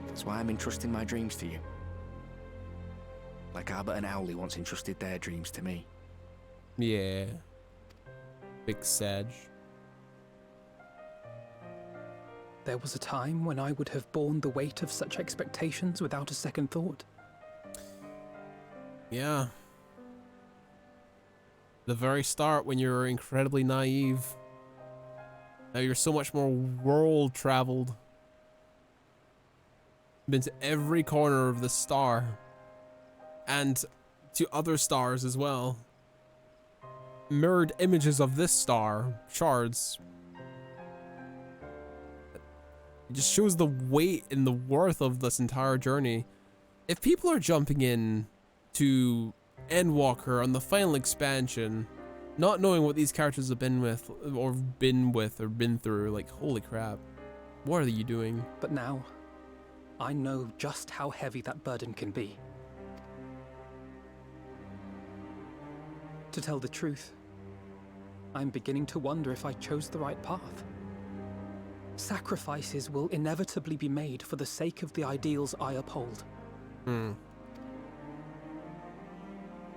That's why I'm entrusting my dreams to you. Like Albert and Owley once entrusted their dreams to me. Yeah. Big Sag. There was a time when I would have borne the weight of such expectations without a second thought. Yeah. The very start when you're incredibly naive. Now you're so much more world traveled. Been to every corner of the star. And to other stars as well. Mirrored images of this star, shards. It just shows the weight and the worth of this entire journey. If people are jumping in to Endwalker on the final expansion, not knowing what these characters have been through, like, holy crap, what are you doing? But now, I know just how heavy that burden can be. To tell the truth, I'm beginning to wonder if I chose the right path. Sacrifices will inevitably be made for the sake of the ideals I uphold.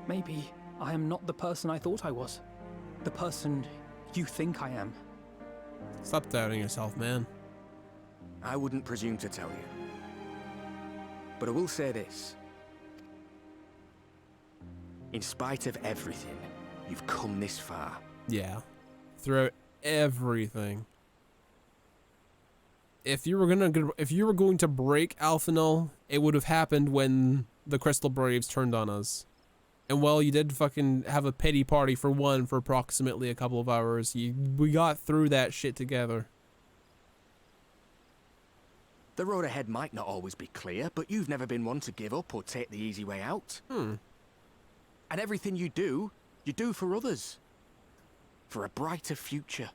Maybe I am not the person I thought I was. The person you think I am. Stop doubting yourself, man. I wouldn't presume to tell you. But I will say this. In spite of everything, you've come this far. Yeah. Throughout everything. If you were going to break Alphanol, it would have happened when the Crystal Braves turned on us. And while you did fucking have a pity party for approximately a couple of hours, we got through that shit together. The road ahead might not always be clear, but you've never been one to give up or take the easy way out. And everything you do for others. For a brighter future.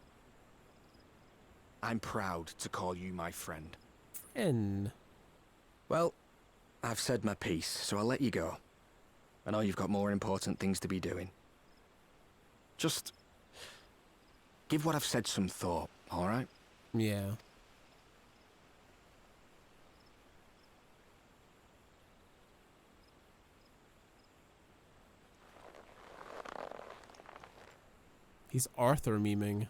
I'm proud to call you my friend. Friend? Well, I've said my piece, so I'll let you go. I know you've got more important things to be doing. Just give what I've said some thought, all right? Yeah. He's Arthur memeing.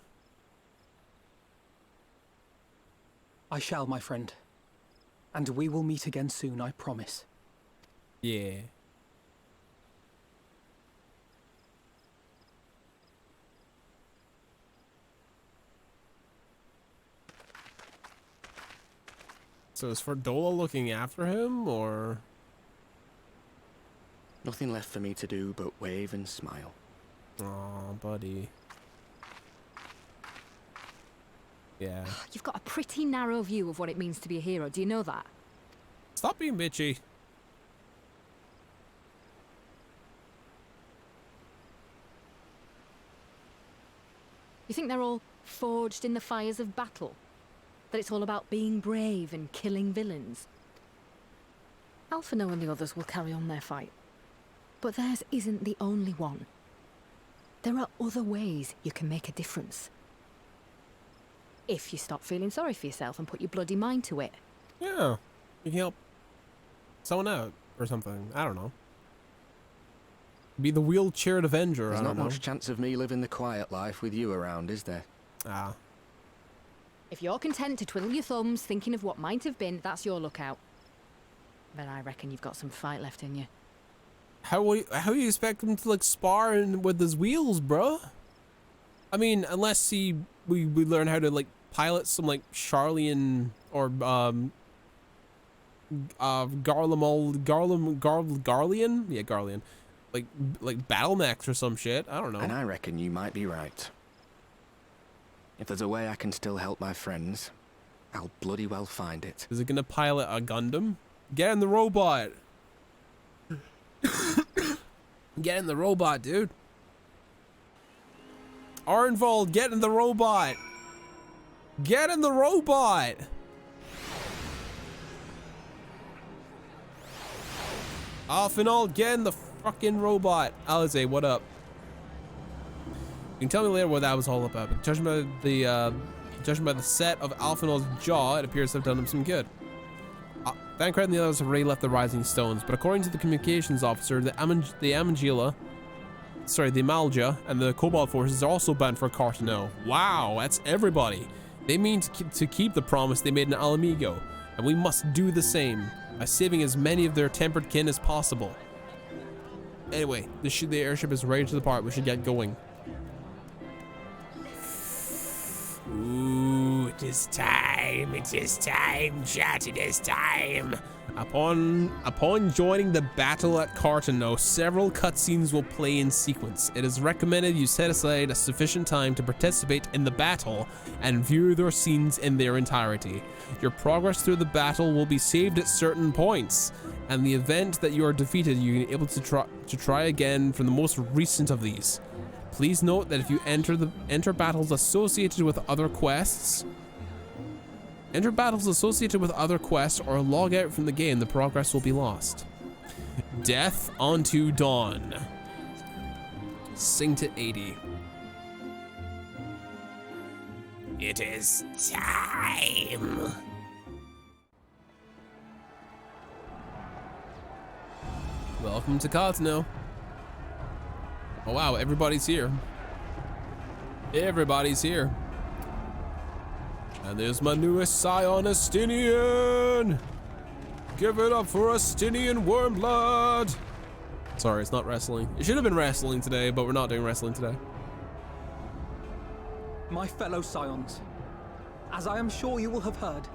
I shall, my friend. And we will meet again soon, I promise. Yeah. So is Ferdola looking after him, or? Nothing left for me to do but wave and smile. Aw, buddy. Yeah. You've got a pretty narrow view of what it means to be a hero. Do you know that? Stop being bitchy. You think they're all forged in the fires of battle? That it's all about being brave and killing villains? Alphino and the others will carry on their fight. But theirs isn't the only one. There are other ways you can make a difference. If you stop feeling sorry for yourself and put your bloody mind to it. Yeah. You can help someone out or something. I don't know. Be the wheelchaired Avenger. There's I don't not know. much chance of me living the quiet life with you around, is there? Ah. If you're content to twiddle your thumbs thinking of what might have been, that's your lookout. But I reckon you've got some fight left in you. How you expect him to like spar with his wheels, bro? I mean, unless we learn how to like pilot some like Charlian or Garlean? Yeah, Garlean. Like battle mechs or some shit. I don't know. And I reckon you might be right. If there's a way I can still help my friends, I'll bloody well find it. Is it gonna pilot a Gundam? Get in the robot. Get in the robot, dude. Arnvold, get in the robot. Get in the robot. Alphinaud, get in the fucking robot. Alize, what up? You can tell me later what that was all about, but judging by the set of Alphinaud's jaw, it appears to have done him some good. Thancred and the others have already left the Rising Stones, but according to the communications officer, the Amalja and the Cobalt forces are also bound for Cartano. Wow, that's everybody. They mean to keep the promise they made in Alamigo, and we must do the same by saving as many of their tempered kin as possible. Anyway, the airship is ready to depart. We should get going. Ooh, it is time, chat, it is time. Upon joining the battle at Cartano, several cutscenes will play in sequence. It is recommended you set aside a sufficient time to participate in the battle and view their scenes in their entirety. Your progress through the battle will be saved at certain points, and the event that you are defeated, you're able to try again from the most recent of these. Please note that if you enter battles associated with other quests, or log out from the game, the progress will be lost. Death unto Dawn. Sing to 80. It is time. Welcome to Cartano. Oh wow, everybody's here. Everybody's here. And there's my newest scion, Astinian! Give it up for Astinian Wormblood! Sorry, it's not wrestling. It should have been wrestling today, but we're not doing wrestling today. My fellow scions, as I am sure you will have heard,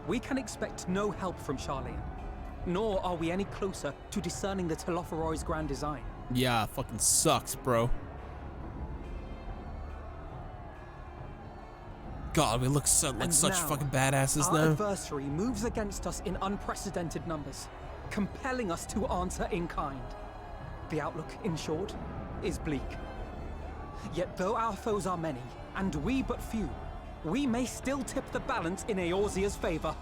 we can expect no help from Charlian. Nor are we any closer to discerning the Telophoroi's grand design. Yeah, fucking sucks, bro. God, we look like such fucking badasses now. Our adversary moves against us in unprecedented numbers, compelling us to answer in kind. The outlook, in short, is bleak. Yet though our foes are many, and we but few, we may still tip the balance in Eorzea's favor.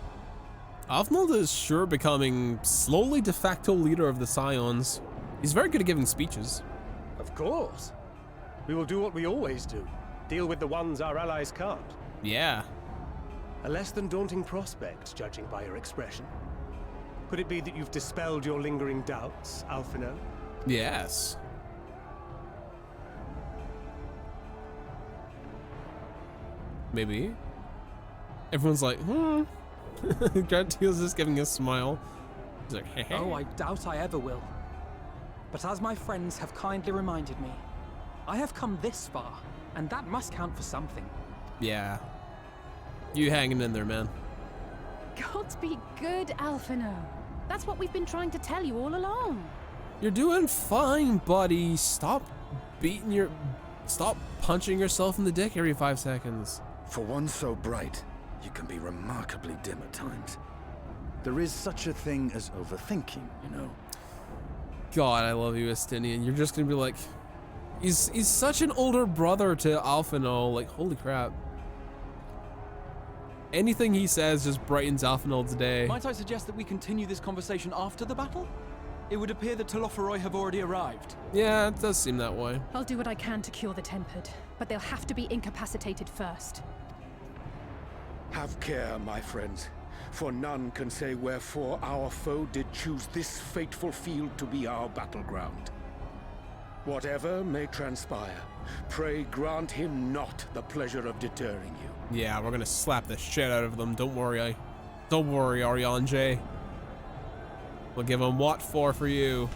Alphinaud is sure becoming slowly de facto leader of the Scions. He's very good at giving speeches. Of course. We will do what we always do. Deal with the ones our allies can't. Yeah. A less than daunting prospect, judging by your expression. Could it be that you've dispelled your lingering doubts, Alphinaud? Yes. Maybe. Everyone's like, Grantiel's just giving a smile. He's like, hey. Oh, I doubt I ever will. But as my friends have kindly reminded me, I have come this far, and that must count for something. Yeah. You hanging in there, man. God be good, Alphinaud. That's what we've been trying to tell you all along. You're doing fine, buddy. Stop punching yourself in the dick every 5 seconds. For one so bright, you can be remarkably dim at times. There is such a thing as overthinking, you know. God, I love you, Astinian. You're just gonna be like, he's such an older brother to Alphinaud. Like, holy crap. Anything he says just brightens Alphinaud's day. Might I suggest that we continue this conversation after the battle? It would appear that Telophoroi have already arrived. Yeah, it does seem that way. I'll do what I can to cure the tempered, but they'll have to be incapacitated first. Have care, my friends, for none can say wherefore our foe did choose this fateful field to be our battleground. Whatever may transpire, pray grant him not the pleasure of deterring you. Yeah, we're gonna slap the shit out of them. Don't worry, Ariane. We'll give him what for you.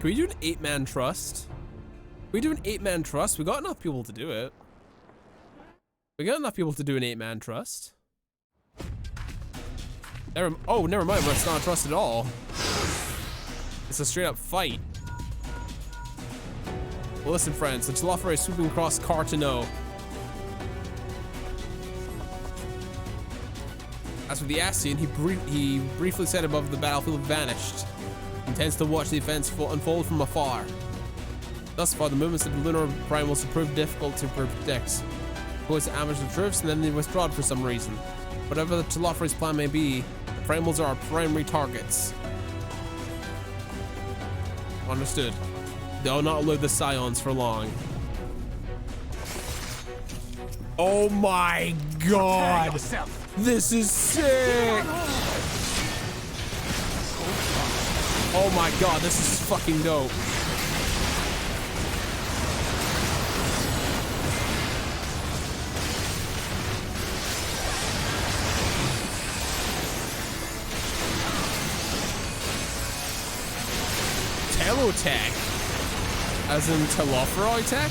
Can we do an 8-man trust? Can we do an 8-man trust? We got enough people to do it. We got enough people to do an 8-man trust. Oh, never mind. It's not a trust at all. It's a straight up fight. Well, listen, friends. The Telophari is swooping across Cartano. As for the Ascian, he briefly said above the battlefield vanished. He intends to watch the events unfold from afar. Thus far, the movements of the lunar primals have proved difficult to predict. Boys ambush the troops and then they withdraw for some reason. Whatever the Telophari's plan may be, the primals are our primary targets. Understood. They'll not live the Scions for long. Oh my god! This is sick! Oh my god, this is fucking dope. Telotech? As in Telophari tech?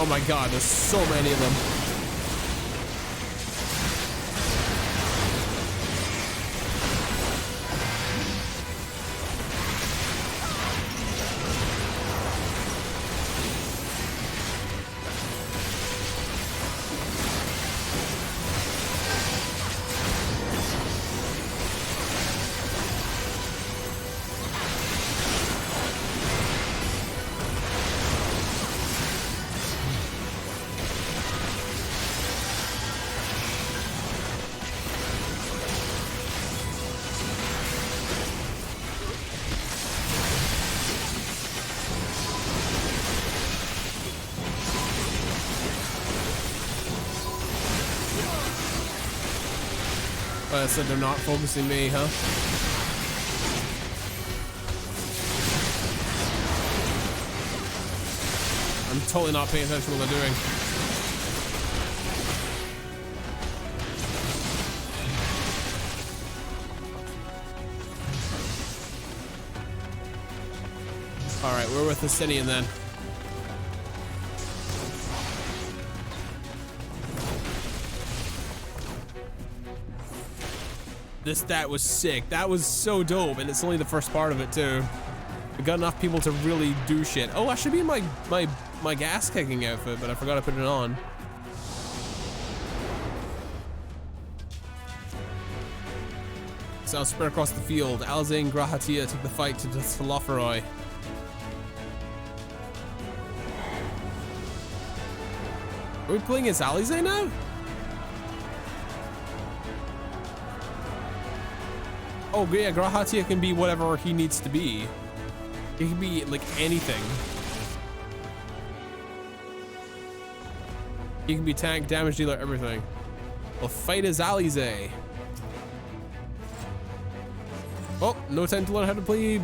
Oh my god, there's so many of them. I said they're not focusing me, huh? I'm totally not paying attention to what they're doing. Alright, we're with the Sinian then. That was sick. That was so dope, and it's only the first part of it too. We got enough people to really do shit. Oh, I should be in my gas kicking outfit, but I forgot to put it on. So spread across the field. Alize and Grahatia took the fight to the Telophari. Are we playing as Alize now? Oh yeah, Grahatia can be whatever he needs to be. He can be like anything. He can be tank, damage dealer, everything. We'll fight as Alize. Oh, no time to learn how to play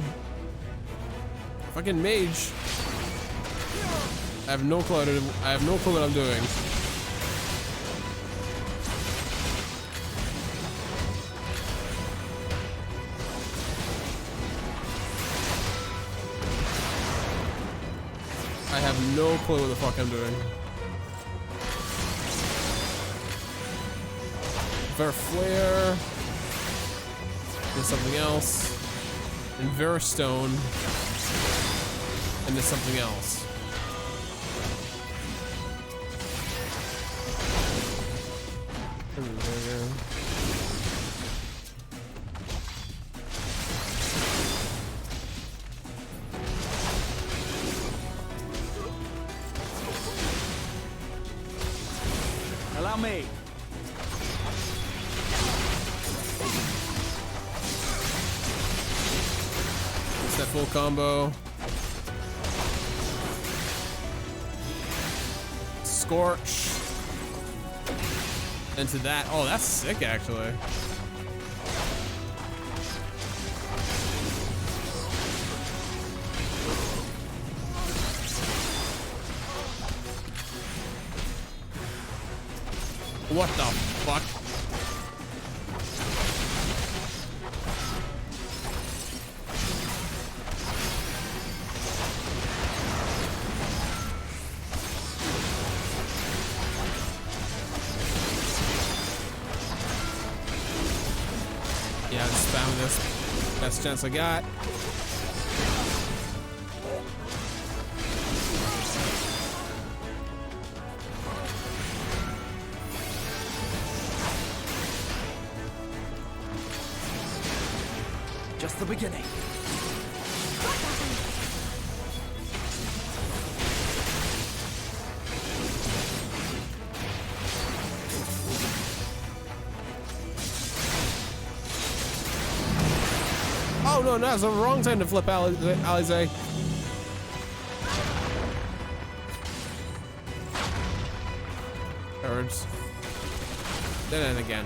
fucking mage. I have no clue what I'm doing. I have no clue what the fuck I'm doing. Ver Flare. There's something else. And Verstone. And there's something else. Allow me. It's that full combo. Scorch. into that. Oh, that's sick, actually. What the fuck? Yeah, I'm spamming this. Best chance I got. Just the beginning. Oh no, that's the wrong time to flip Alize. Birds. Then and again.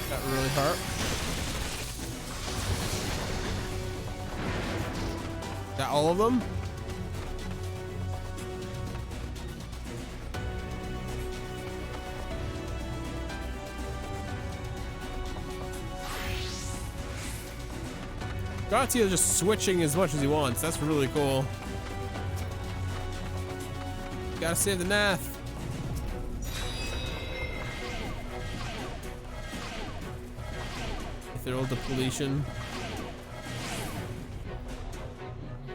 That really hurt. That all of them? Gatia just switching as much as he wants. That's really cool. Gotta save the math. Ethereal depletion.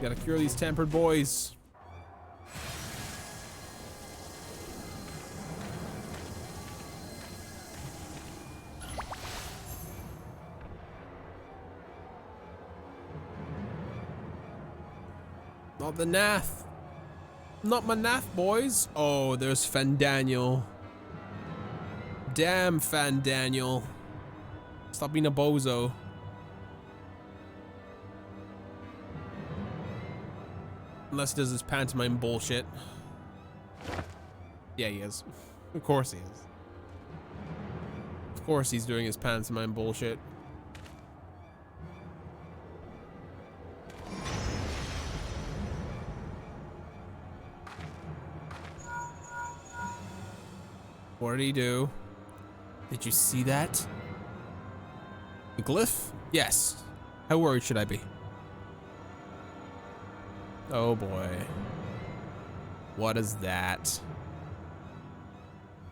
Gotta cure these tempered boys. Not the Nath. Not my Nath, boys. Oh, there's Fandaniel. Damn Fandaniel. Stop being a bozo. Unless he does his pantomime bullshit. Yeah, he is. Of course he is. Of course he's doing his pantomime bullshit. What did he do? Did you see that? The glyph? Yes. How worried should I be? Oh boy. What is that?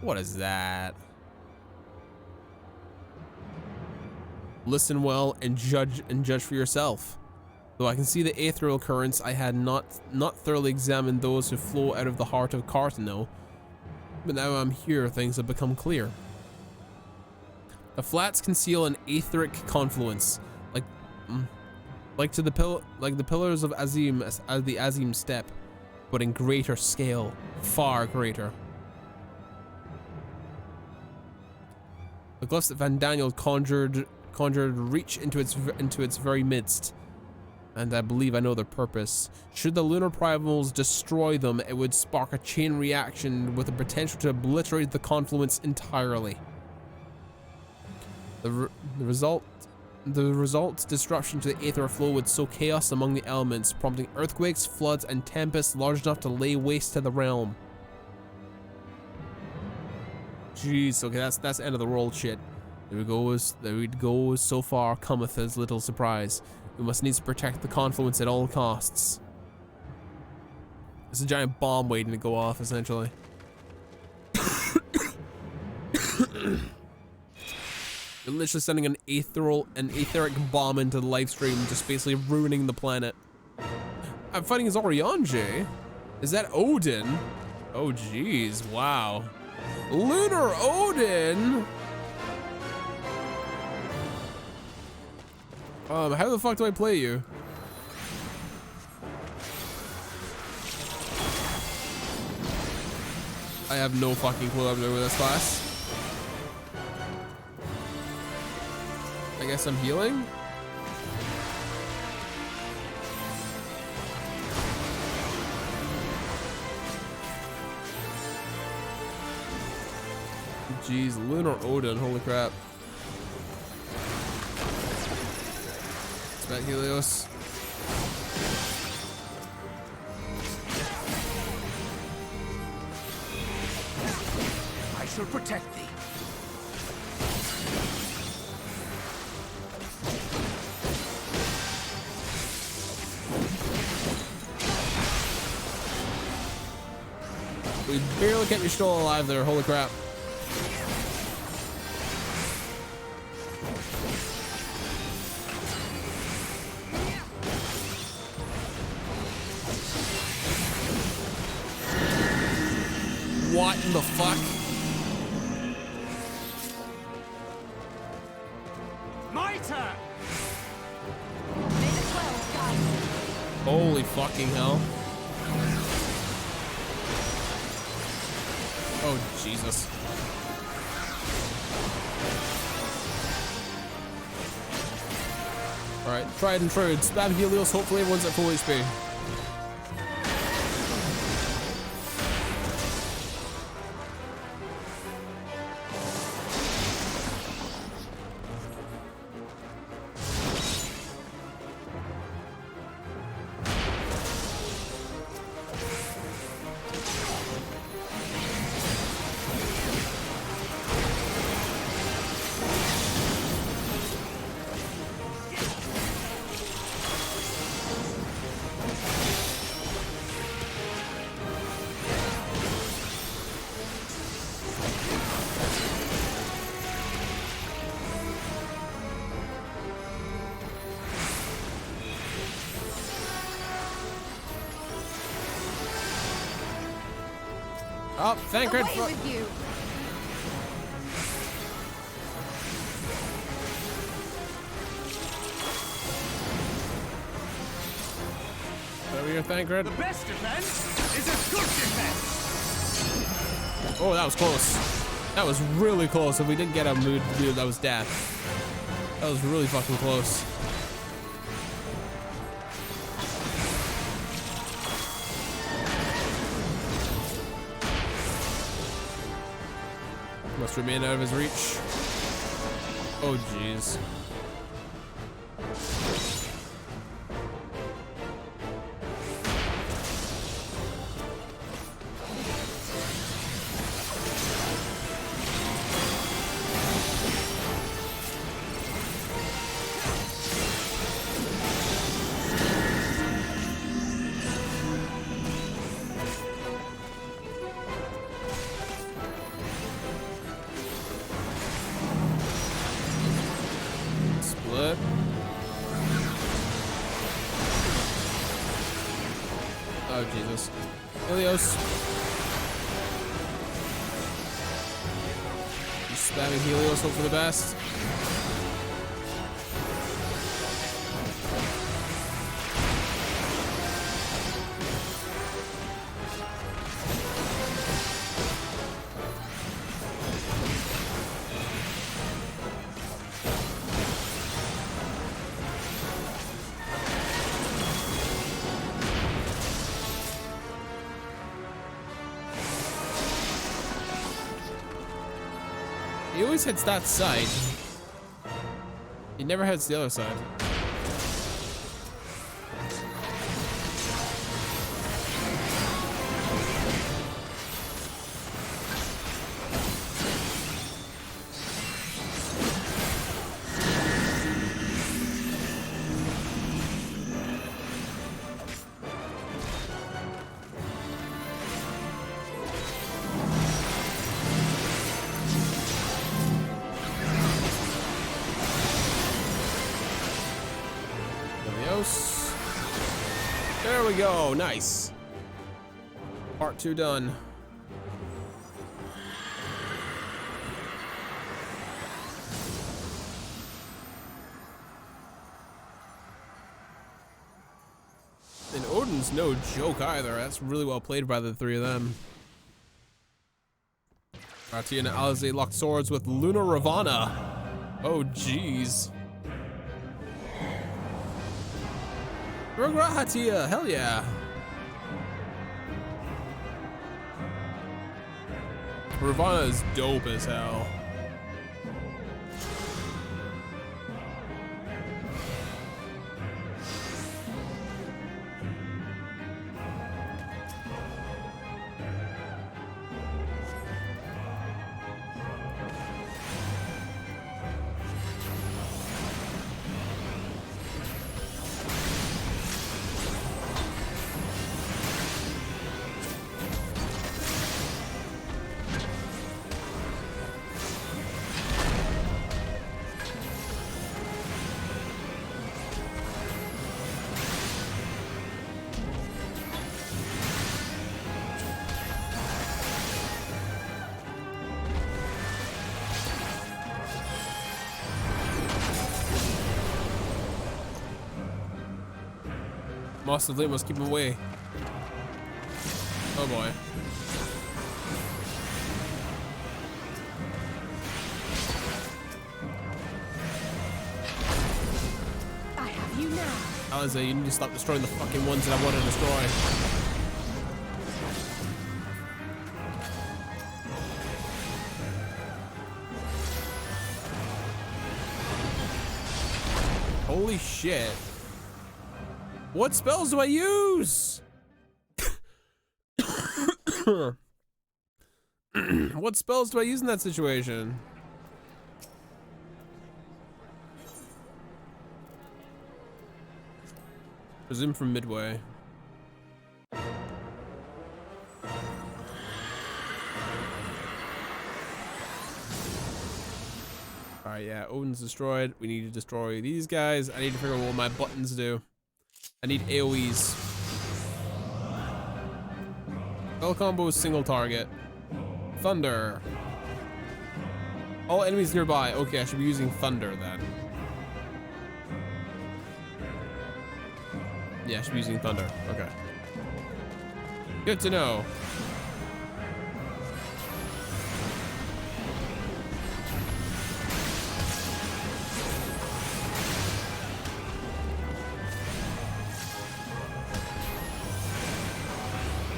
What is that? Listen well and judge for yourself. Though I can see the ethereal currents, I had not thoroughly examined those who flow out of the heart of Cartano. But now I'm here, things have become clear. The flats conceal an etheric confluence, like the pillars of Azim as the Azim step, but in greater scale, far greater. The glyphs that Fandaniel conjured reach into its very midst, and I believe I know their purpose. Should the lunar primals destroy them, it would spark a chain reaction with the potential to obliterate the confluence entirely. The result, disruption to the aether flow would sow chaos among the elements, prompting earthquakes, floods, and tempests large enough to lay waste to the realm. Jeez, okay, that's end of the world shit. There we go. So far cometh as little surprise. We must needs protect the confluence at all costs. It's a giant bomb waiting to go off, essentially. You're literally sending an etheric bomb into the live stream, just basically ruining the planet. I'm fighting as Oriange. Is that Odin? Oh, jeez. Wow. Lunar Odin? How the fuck do I play you? I have no fucking clue what I'm doing with this class. I guess I'm healing? Jeez, Lunar Odin, holy crap. It's back, Helios. I shall protect thee. We barely kept you still alive there, holy crap. What in the fuck? My turn! Holy fucking hell. Oh, Jesus. Alright, tried and true. Spam Helios, hopefully everyone's at full HP. Oh, thank God. Away with you. Over here, Thancred. The best defense is a good defense. Oh, that was close. That was really close. If we didn't get a mood, that was death. That was really fucking close. Must remain out of his reach. Oh, jeez. Split. Oh, Jesus. Helios. Just spamming Helios, hope for the best. He always hits that side. He never hits the other side. There we go. Nice. Part 2 done. And Odin's no joke either. That's really well played by the three of them. Hatia and Alize locked swords with Luna Ravana. Oh, jeez. Rogra Hatia, hell yeah. Ravana is dope as hell. Master Flame must keep him away. Oh boy. I have you now. Alize, you need to stop destroying the fucking ones that I want to destroy. Holy shit. What spells do I use? What spells do I use in that situation? Resume from midway. Alright, yeah, Odin's destroyed. We need to destroy these guys. I need to figure out what my buttons do. I need AoEs. Spell combo is single target. Thunder. All enemies nearby. Okay, I should be using Thunder then. Yeah, I should be using Thunder. Okay. Good to know.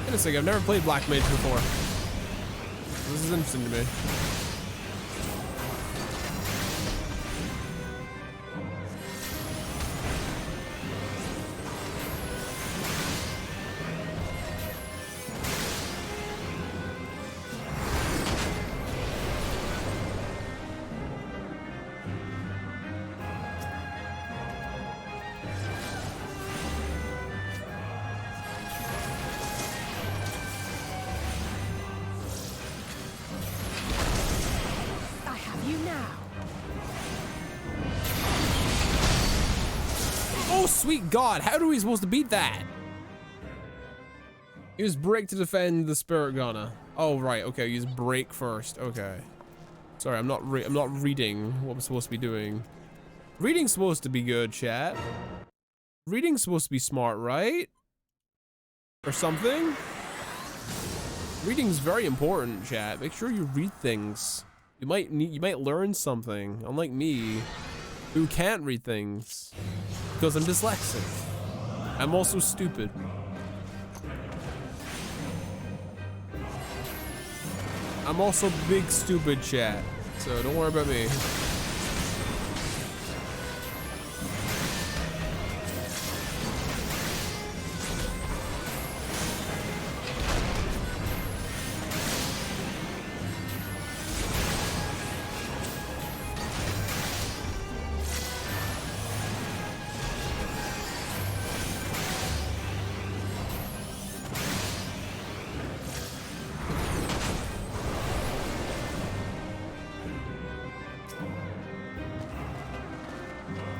Interesting, I've never played Black Mage before. This is interesting to me. Sweet God, how are we supposed to beat that? Use break to defend the Spirit Gunner. Oh right, okay. Use break first. Okay. Sorry, I'm not reading what I'm supposed to be doing. Reading's supposed to be good, chat. Reading's supposed to be smart, right? Or something. Reading's very important, chat. Make sure you read things. You might learn something. Unlike me, who can't read things. Because I'm dyslexic. I'm also stupid. I'm also big stupid, chat. So don't worry about me.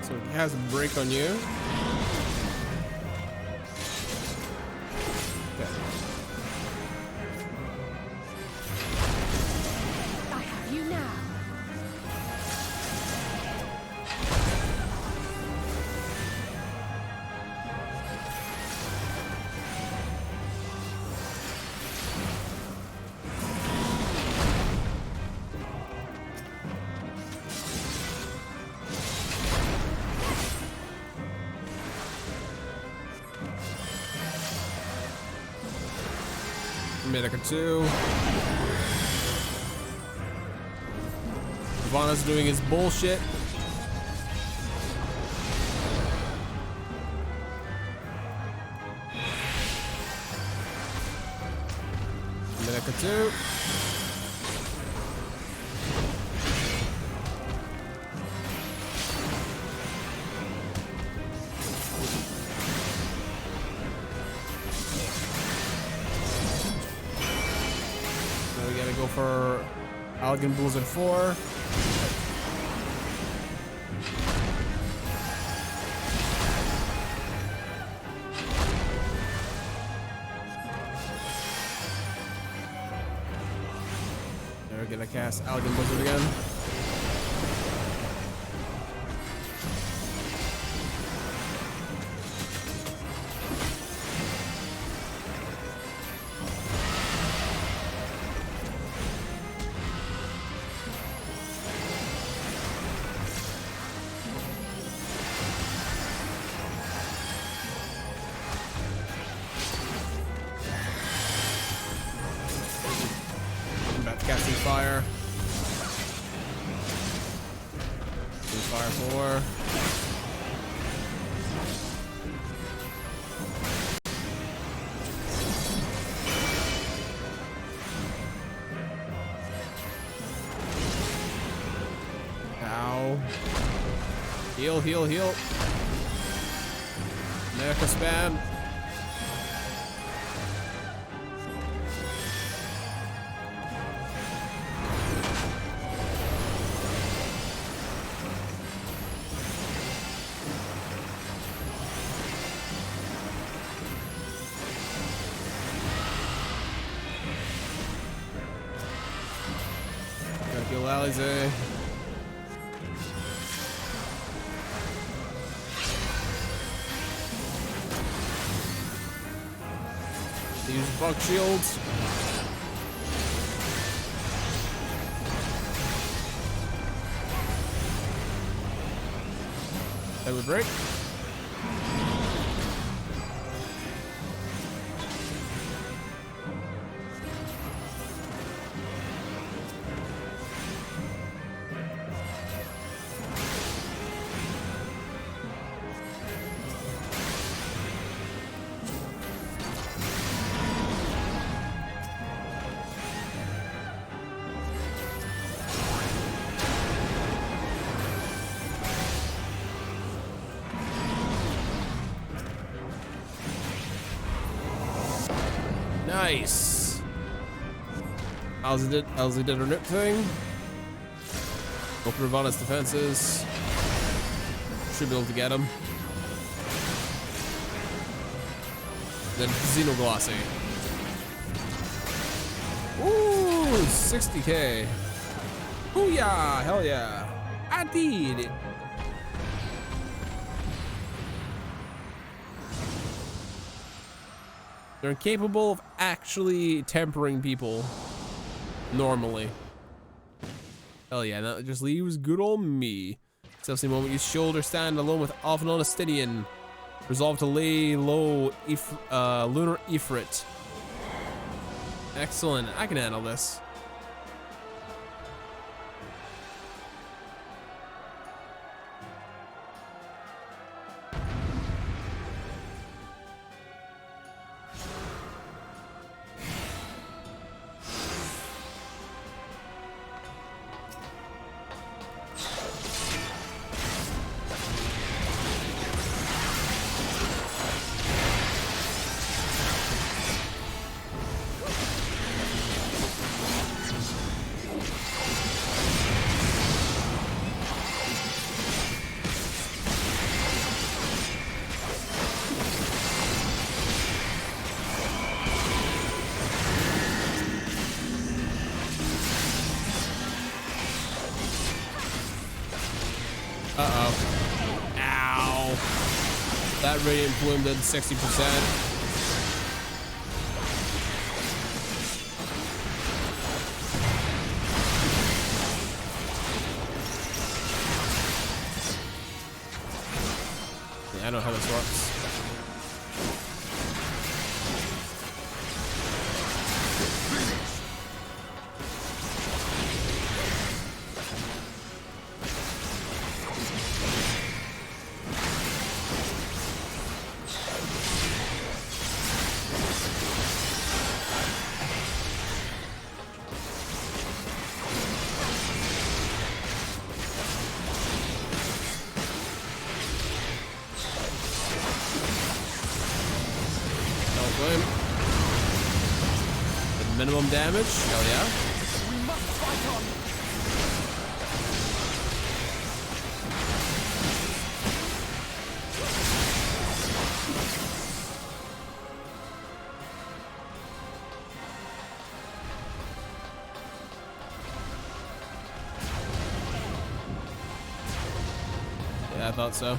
So he has a break on you. Medica 2. Ivana's doing his bullshit. Medica 2. Now we gotta go for Algan Blizzard 4. We're gonna cast Algan Blizzard again. Casting fire. Fire 4. Ow. Heal, heal, heal. America spam. Kill Alize. Use bug shields. That would break. Nice. Owlsy did her nip thing. Go for Ravana's defenses. Should be able to get him. Then Xenoglossy. Ooh, 60k. Ooh yeah, hell yeah. I did it. They're incapable of actually tempering people normally. Hell yeah, that just leaves good old me. Selfsame moment, use shoulder stand alone with Alphanon Astidian. Resolve to lay low Lunar Ifrit. Excellent, I can handle this. Uh-oh. Ow. That Radiant Plume did 60%. I know how this works. With minimum damage. Hell yeah. We must fight on. Yeah, I thought so.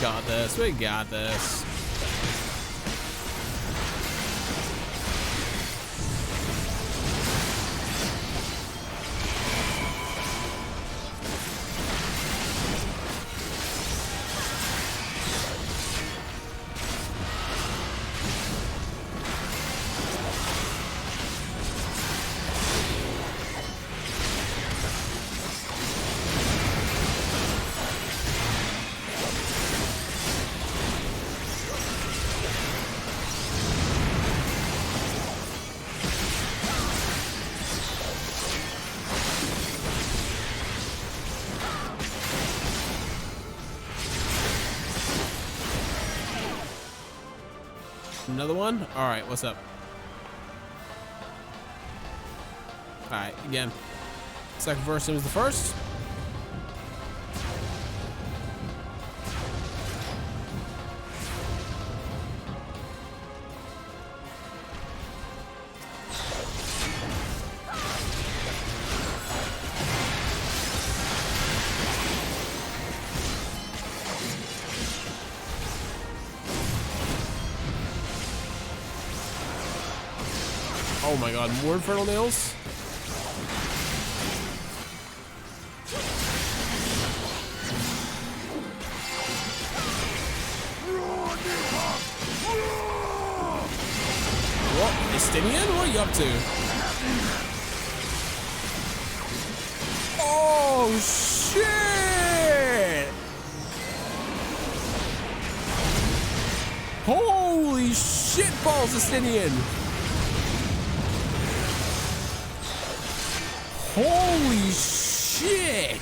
Got this. We got this. Another one? Alright, what's up? Alright, again. Second verse was the first. Oh my god, more infernal nails? What? Estinian? What are you up to? Oh shit! Holy shit balls, Estinian! Holy shit!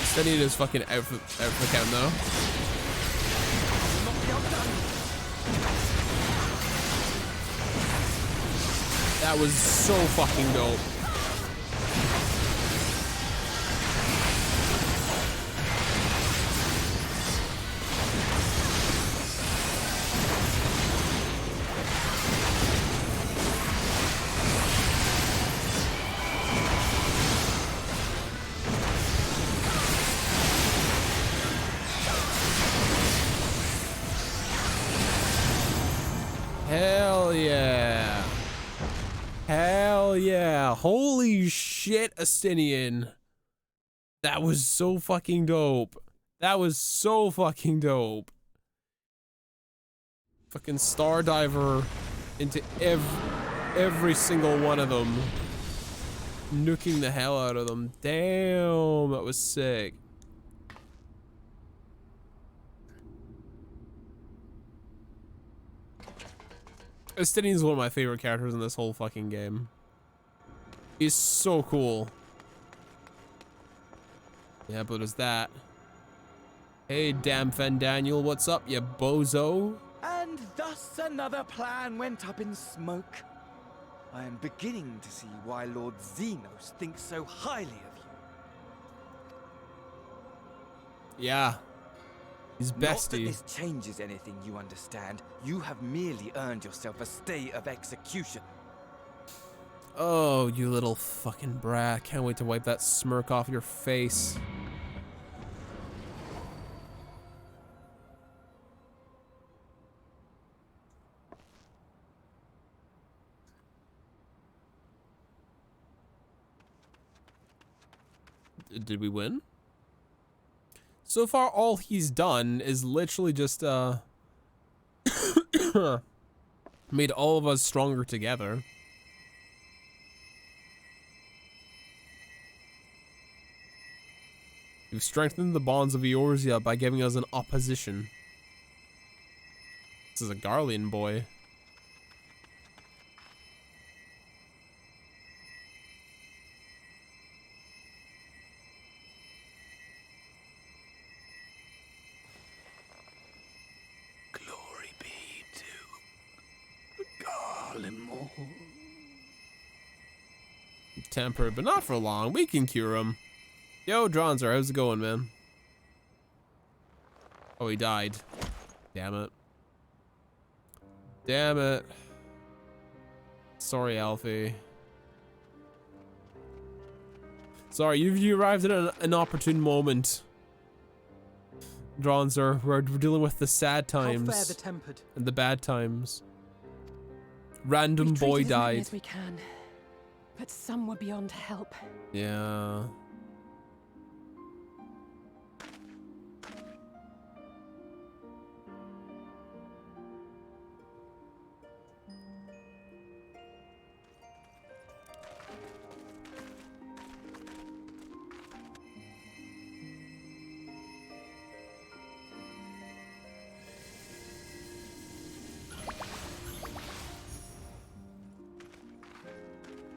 Estinian is fucking out for count though. That was so fucking dope. Hell yeah. Hell yeah. Holy shit, Estinian. That was so fucking dope. That was so fucking dope. Fucking Star Diver into every single one of them. Nuking the hell out of them. Damn, that was sick. Estinian's one of my favorite characters in this whole fucking game. He's so cool. Yeah, but there's that. Hey, damn Daniel, what's up, you bozo? And thus another plan went up in smoke. I am beginning to see why Lord Xenos thinks so highly of you. Yeah. He's bestie. Not that this changes anything, you understand. You have merely earned yourself a stay of execution. Oh, you little fucking brat. Can't wait to wipe that smirk off your face. Did we win? So far, all he's done is literally just, made all of us stronger together. You've strengthened the bonds of Eorzea by giving us an opposition. This is a Garlean boy. Glory be to Garlemore. Tempered, but not for long. We can cure him. Yo, Dronzer, how's it going, man? Oh, he died. Damn it. Damn it. Sorry, Alfie. Sorry, you arrived at an opportune moment. Dronzer, we're dealing with the sad times. How fare the tempered? And the bad times. Random boy died. As we can, but some were beyond help. Yeah.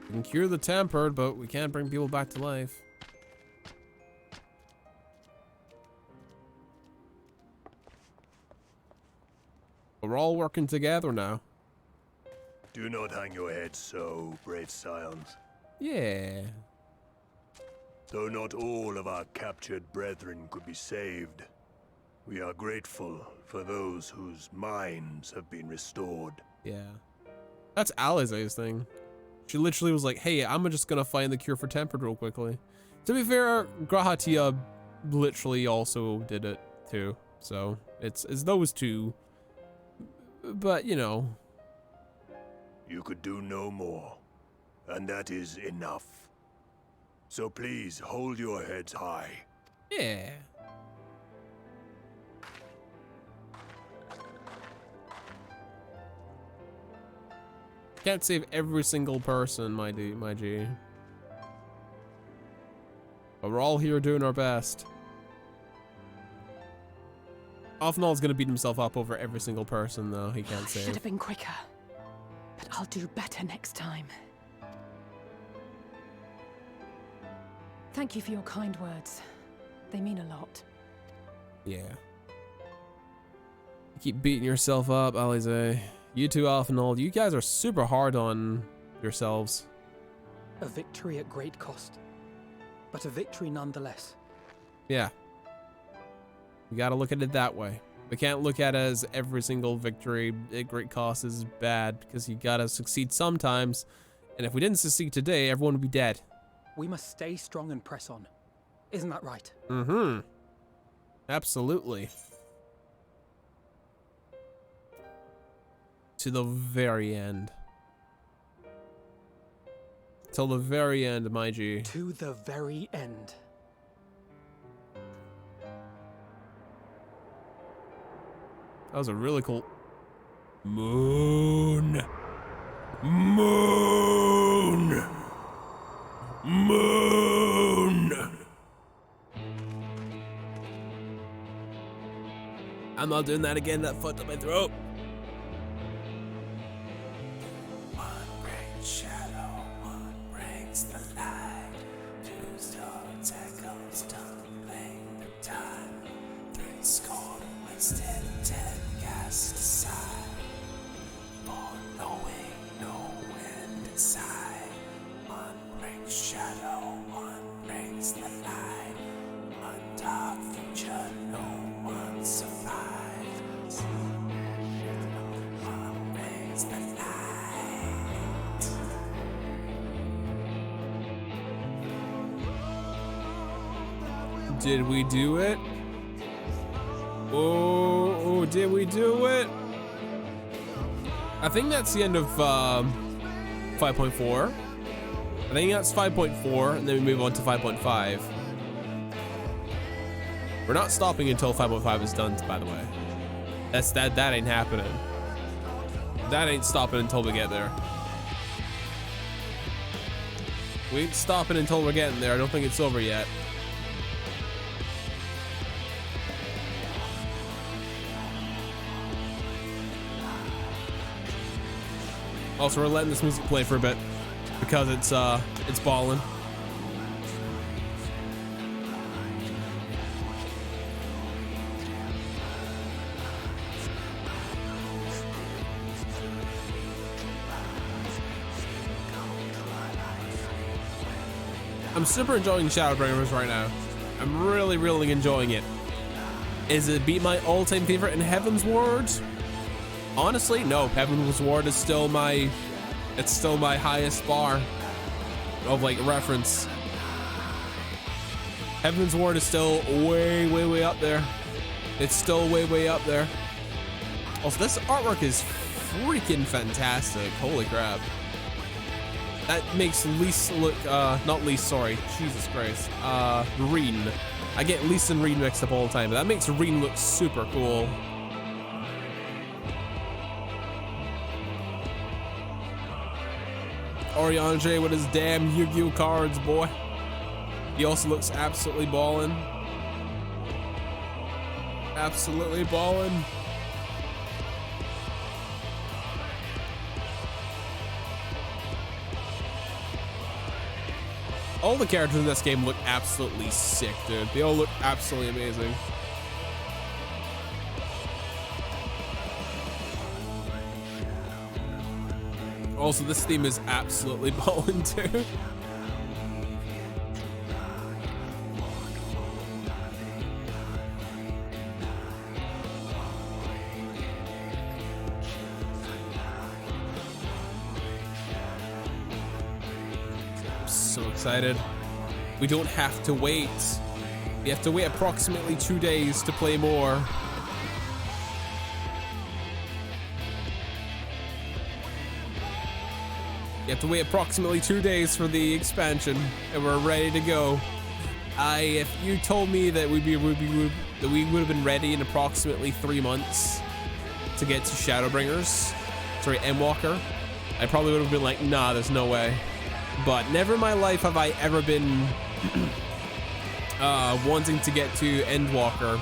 We can cure the tempered, but we can't bring people back to life. But we're all working together now. Do not hang your head so, brave scions. Yeah. Though not all of our captured brethren could be saved, we are grateful for those whose minds have been restored. Yeah. That's Alize's thing. She literally was like, hey, I'm just gonna find the cure for tempered real quickly. To be fair, Grahatia literally also did it too. So it's those two. But, you know. You could do no more, and that is enough. So please hold your heads high. Yeah. Can't save every single person, my G. But we're all here doing our best. Alphanal's gonna beat himself up over every single person, though. He can't save. Should have been quicker, but I'll do better next time. Thank you for your kind words. They mean a lot. Yeah. You keep beating yourself up, Alize. You two, Alphanal, you guys are super hard on yourselves. A victory at great cost, but a victory nonetheless. Yeah. You gotta look at it that way. We can't look at it as every single victory at great cost is bad, because you gotta succeed sometimes. And if we didn't succeed today, everyone would be dead. We must stay strong and press on. Isn't that right? Mm-hmm. Absolutely. To the very end. Till the very end, my G. To the very end. That was a really cool... Moon! Moon! Moon! I'm not doing that again, that fucked up my throat. One brings shadow, one brings the light. Two swords echoes tumbling the time. 3 score wasted, 10 cast aside. For knowing no end inside. One brings shadow, one brings the light. One dark future, no one survives. One brings the light. Did we do it? Oh, did we do it? I think that's the end of 5.4. I think that's 5.4, and then we move on to 5.5. We're not stopping until 5.5 is done, by the way. That ain't happening. That ain't stopping until we get there. We ain't stopping until we're getting there. I don't think it's over yet. Also, we're letting this music play for a bit because it's ballin'. I'm super enjoying Shadowbringers right now. I'm really, really enjoying it. Is it beat my all-time favorite in Heaven's Ward? Honestly, no. Heaven's Ward is still my, it's still my highest bar of like reference. Heaven's Ward is still way, way, way up there. It's still way, way up there. Also, this artwork is freaking fantastic. Holy crap. That makes Lise look, not Lise, sorry. Jesus Christ. Reen. I get Lise and Reen mixed up all the time, but that makes Reen look super cool. Oriange with his damn Yu-Gi-Oh cards, boy. He also looks absolutely ballin'. Absolutely ballin'. All the characters in this game look absolutely sick, dude. They all look absolutely amazing. Also, this theme is absolutely ballin' too. So excited. We don't have to wait. We have to wait approximately 2 days to play more. You have to wait approximately 2 days for the expansion, and we're ready to go. If you told me that we would have been ready in approximately 3 months to get to Shadowbringers, sorry, Endwalker, I probably would have been like, nah, there's no way. But never in my life have I ever been wanting to get to Endwalker,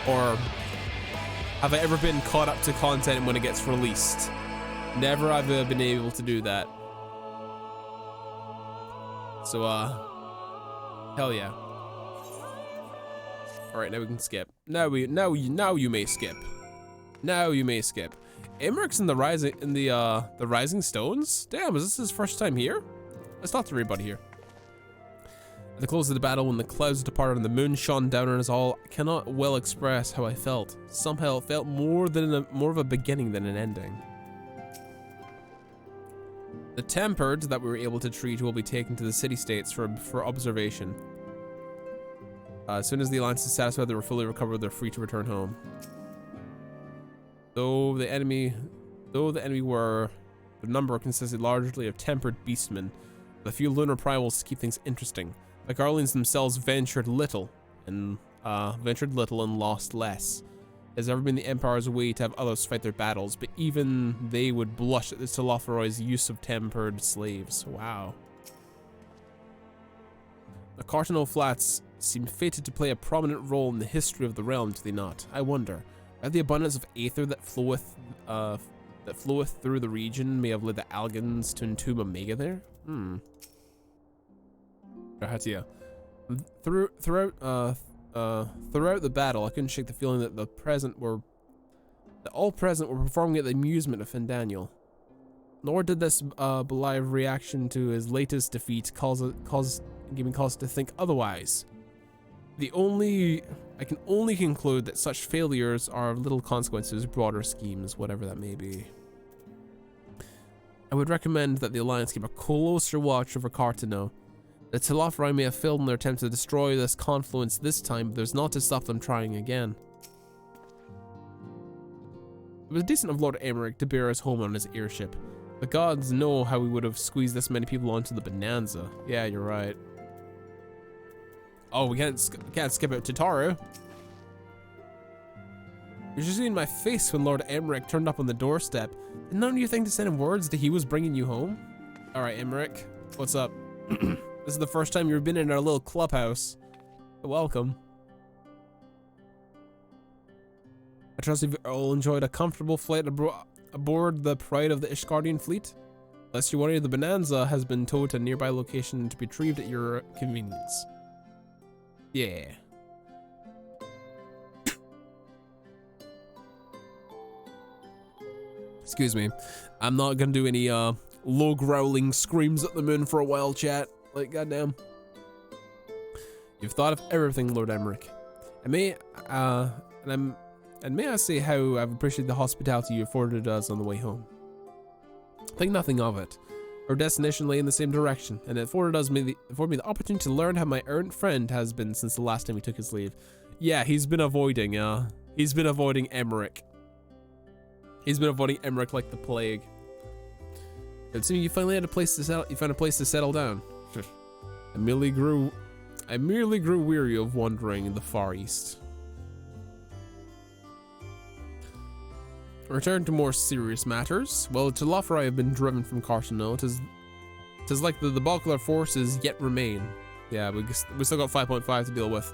or have I ever been caught up to content when it gets released. Never have I been able to do that. So, hell yeah. All right, now we can skip. Now you may skip. Now you may skip. Imric's in the Rising Stones? Damn, is this his first time here? Let's talk to everybody here. At the close of the battle, when the clouds departed and the moon shone down on us all, I cannot well express how I felt. Somehow it felt more of a beginning than an ending. The Tempered that we were able to treat will be taken to the city-states for observation. As soon as the Alliance is satisfied they were fully recovered, they're free to return home. Though the enemy were, the number consisted largely of tempered beastmen, with a few lunar primals to keep things interesting. The Garleans themselves ventured little and lost less. It has ever been the Empire's way to have others fight their battles, but even they would blush at the Telophoroi's use of tempered slaves. Wow. The Cardinal Flats seem fated to play a prominent role in the history of the realm, do they not? I wonder. Are the abundance of aether that floweth through the region may have led the Algans to entomb Omega there? Rahatia. Throughout the battle, I couldn't shake the feeling that all present were performing at the amusement of Fendaniel. Nor did this live reaction to his latest defeat give me cause to think otherwise. I can only conclude that such failures are of little consequence to his broader schemes, whatever that may be. I would recommend that the Alliance keep a closer watch over Cartano, The Telophori may have failed in their attempt to destroy this confluence this time, but there's not to stop them trying again. It was decent of Lord Emmerich to bear us home on his airship. The gods know how we would have squeezed this many people onto the Bonanza. Yeah, you're right. Oh, we can't skip out Tataru. You should have seen my face when Lord Emmerich turned up on the doorstep. Did none of you think to send him words that he was bringing you home? Alright, Emmerich. What's up? This is the first time you've been in our little clubhouse. Welcome. I trust you've all enjoyed a comfortable flight aboard the Pride of the Ishgardian fleet. Unless you worry, the Bonanza has been towed to a nearby location to be retrieved at your convenience. Yeah. Excuse me. I'm not gonna do any low growling screams at the moon for a while, chat. Like, goddamn. You've thought of everything, Lord Emmerich. And may I say how I've appreciated the hospitality you afforded us on the way home. Think nothing of it. Our destination lay in the same direction, and it afforded me the opportunity to learn how my errant friend has been since the last time he took his leave. Yeah, he's been avoiding Emmerich. He's been avoiding Emmerich like the plague. It seems you finally had a place to settle. You found a place to settle down. I merely grew weary of wandering in the Far East. Return to more serious matters. Well, Telophori have been driven from Cartano. Tis like the bulk of their forces yet remain. Yeah, we still got 5.5 to deal with.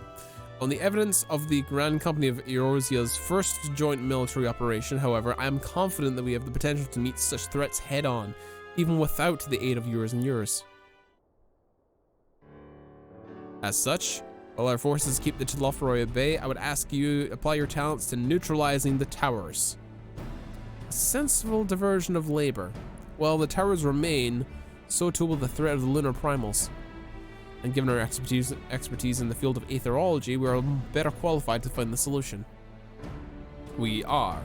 On the evidence of the Grand Company of Eorzea's first joint military operation, however, I am confident that we have the potential to meet such threats head-on, even without the aid of yours and yours. As such, while our forces keep the Telophori at bay, I would ask you to apply your talents to neutralizing the towers. A sensible diversion of labor. While the towers remain, so too will the threat of the lunar primals. And given our expertise in the field of aetherology, we are better qualified to find the solution. We are,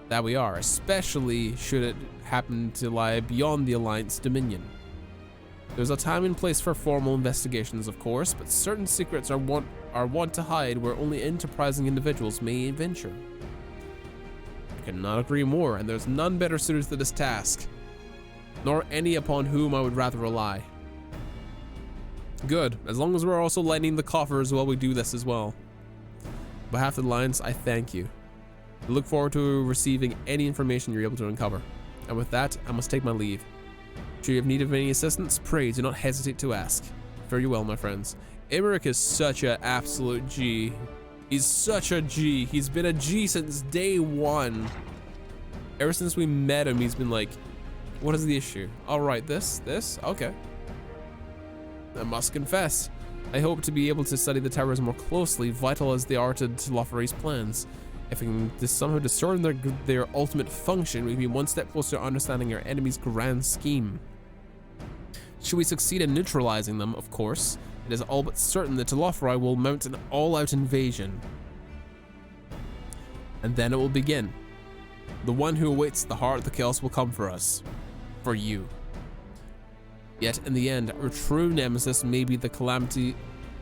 especially should it happen to lie beyond the Alliance dominion. There's a time and place for formal investigations, of course, but certain secrets are wont to hide where only enterprising individuals may venture. I cannot agree more, and there's none better suited to this task, nor any upon whom I would rather rely. Good, as long as we're also lighting the coffers while we do this as well. On behalf of the Alliance, I thank you. I look forward to receiving any information you're able to uncover. And with that, I must take my leave. Should you have need of any assistance, pray do not hesitate to ask. Fare you well, my friends. Emmerich is such an absolute G. He's such a G. He's been a G since day one. Ever since we met him, he's been like, what is the issue? All right, this, okay. I must confess, I hope to be able to study the towers more closely, vital as they are to Telophori's plans. If we can somehow discern their ultimate function, we'd be one step closer to understanding our enemy's grand scheme. Should we succeed in neutralizing them, of course, it is all but certain that Telophori will mount an all-out invasion. And then it will begin. The one who awaits the heart of the chaos will come for us. For you. Yet, in the end, our true nemesis may be the calamity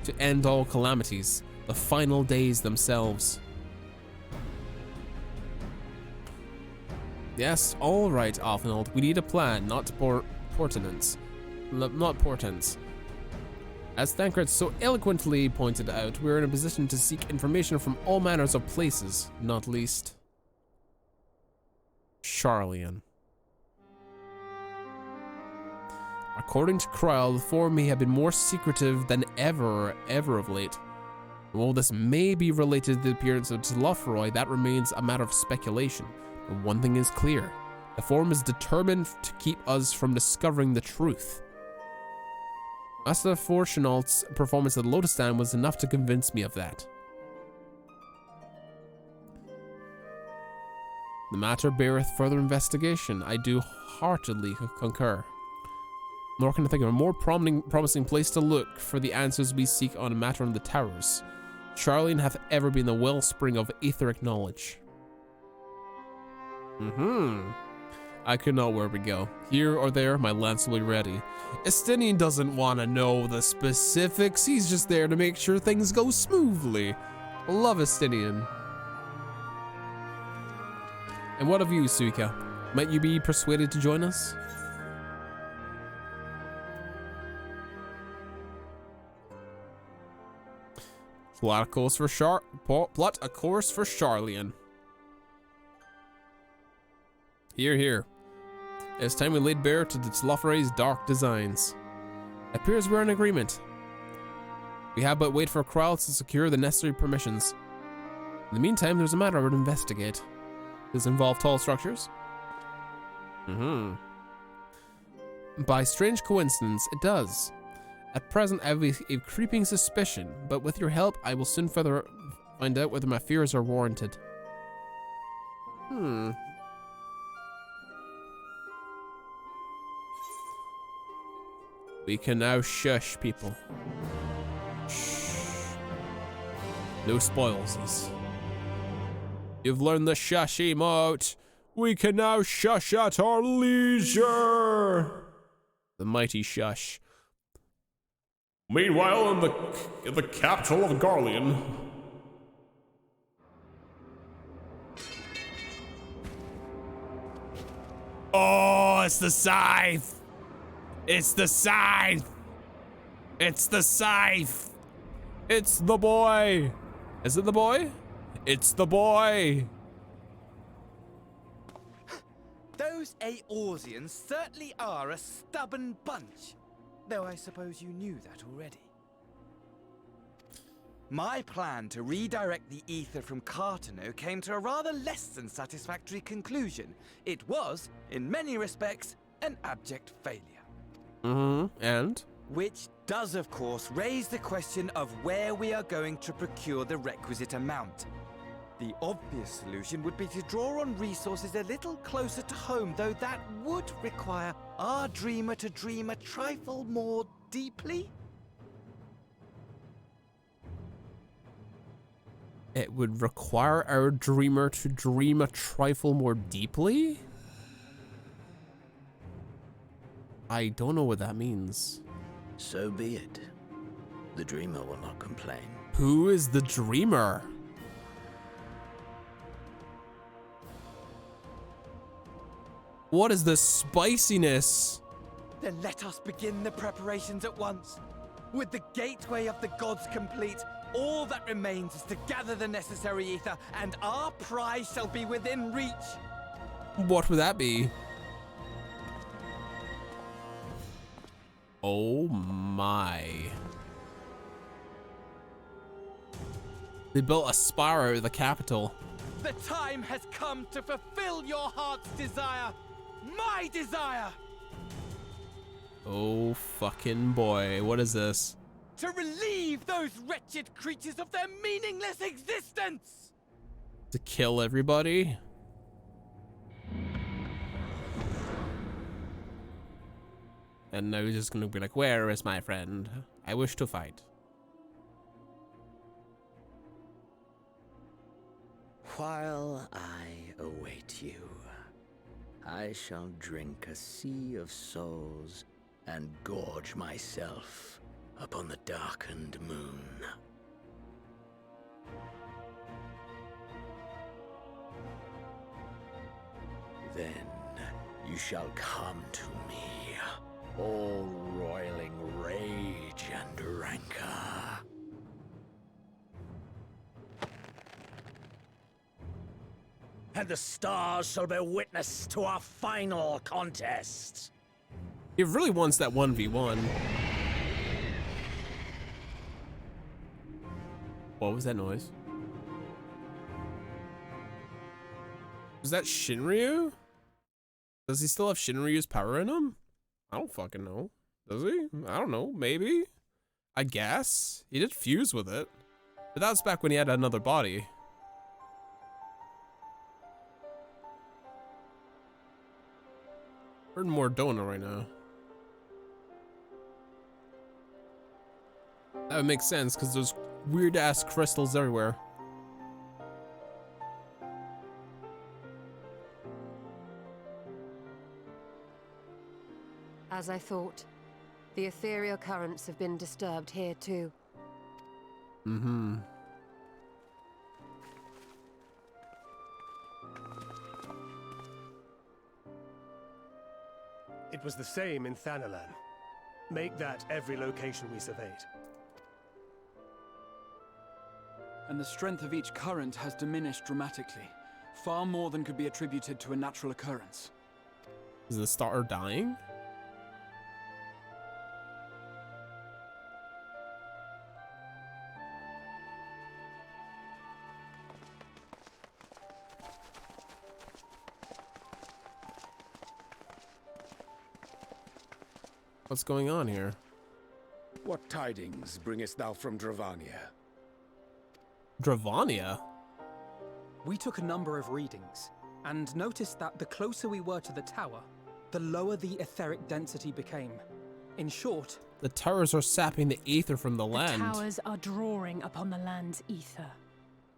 to end all calamities, the final days themselves. Yes, alright, Alfenold, we need a plan, not portents. As Thancred so eloquently pointed out, we are in a position to seek information from all manners of places, not least Sharlayan. According to Krile, the Forum may have been more secretive than ever of late. While this may be related to the appearance of Telophori, that remains a matter of speculation. But one thing is clear. The Forum is determined to keep us from discovering the truth. Master Fortunalt's performance at Lotus Stand was enough to convince me of that. The matter beareth further investigation. I do heartily concur. Nor can I think of a more promising place to look for the answers we seek on a matter on the towers. Sharlayan hath ever been the wellspring of etheric knowledge. I could know where we go. Here or there, my lance will be ready. Estinian doesn't want to know the specifics. He's just there to make sure things go smoothly. Love Estinian. And what of you, Suika? Might you be persuaded to join us? Plot a course for Charlian. Here. It's time we laid bare to the Tlofray's dark designs. It appears we're in agreement. We have but wait for Krauls to secure the necessary permissions. In the meantime, there's a matter I would investigate. Does it involve tall structures? By strange coincidence, it does. At present, I have a creeping suspicion, but with your help, I will soon further find out whether my fears are warranted. We can now shush people. Shh. No spoilsies. You've learned the shush emote. We can now shush at our leisure. The mighty shush. Meanwhile, in the capital of Garlean. Oh, it's the scythe. It's the scythe. It's the scythe. It's the boy. Is it the boy? It's the boy. Those Eorzeans certainly are a stubborn bunch. Though I suppose you knew that already. My plan to redirect the ether from Cartano came to a rather less than satisfactory conclusion. It was, in many respects, an abject failure. And? Which does, of course, raise the question of where we are going to procure the requisite amount. The obvious solution would be to draw on resources a little closer to home, though that would require our dreamer to dream a trifle more deeply. It would require our dreamer to dream a trifle more deeply? I don't know what that means. So be it. The dreamer will not complain. Who is the dreamer? What is the spiciness? Then let us begin the preparations at once. With the gateway of the gods complete, all that remains is to gather the necessary ether, and our prize shall be within reach. What would that be? Oh my. They built a spire out of the capital. The time has come to fulfill your heart's desire. My desire! Oh fucking boy, what is this? To relieve those wretched creatures of their meaningless existence! To kill everybody? And now he's just gonna be like, where is my friend? I wish to fight. While I await you, I shall drink a sea of souls and gorge myself upon the darkened moon. Then you shall come to me, all roiling rage and rancor. And the stars shall bear witness to our final contest. He really wants that 1v1. What was that noise? Was that Shinryu? Does he still have Shinryu's power in him? I don't fucking know. Does he? I don't know. Maybe. I guess. He did fuse with it. But that was back when he had another body. We're in Mordona right now. That would make sense because there's weird ass crystals everywhere. As I thought, the ethereal currents have been disturbed here too. Mm-hmm. It was the same in Thanalan. Make that every location we surveyed. And the strength of each current has diminished dramatically. Far more than could be attributed to a natural occurrence. Is the star dying? What's going on here? What tidings bringest thou from Dravania? Dravania? We took a number of readings, and noticed that the closer we were to the tower, the lower the etheric density became. In short, the towers are sapping the ether from the land. The towers are drawing upon the land's ether,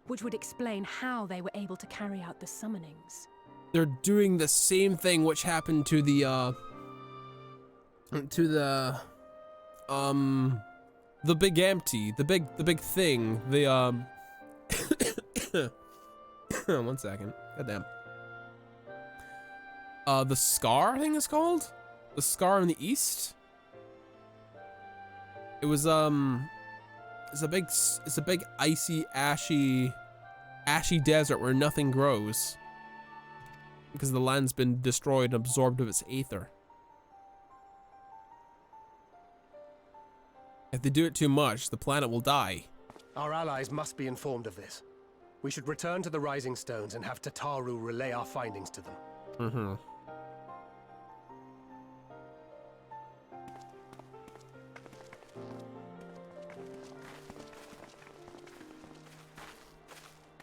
which would explain how they were able to carry out the summonings. They're doing the same thing which happened to the big empty, the big thing, one second, goddamn. The scar, I think it's called, the scar in the east. It was it's a big icy, ashy desert where nothing grows because the land's been destroyed and absorbed of its aether. If they do it too much, the planet will die. Our allies must be informed of this. We should return to the Rising Stones and have Tataru relay our findings to them. Mm-hmm.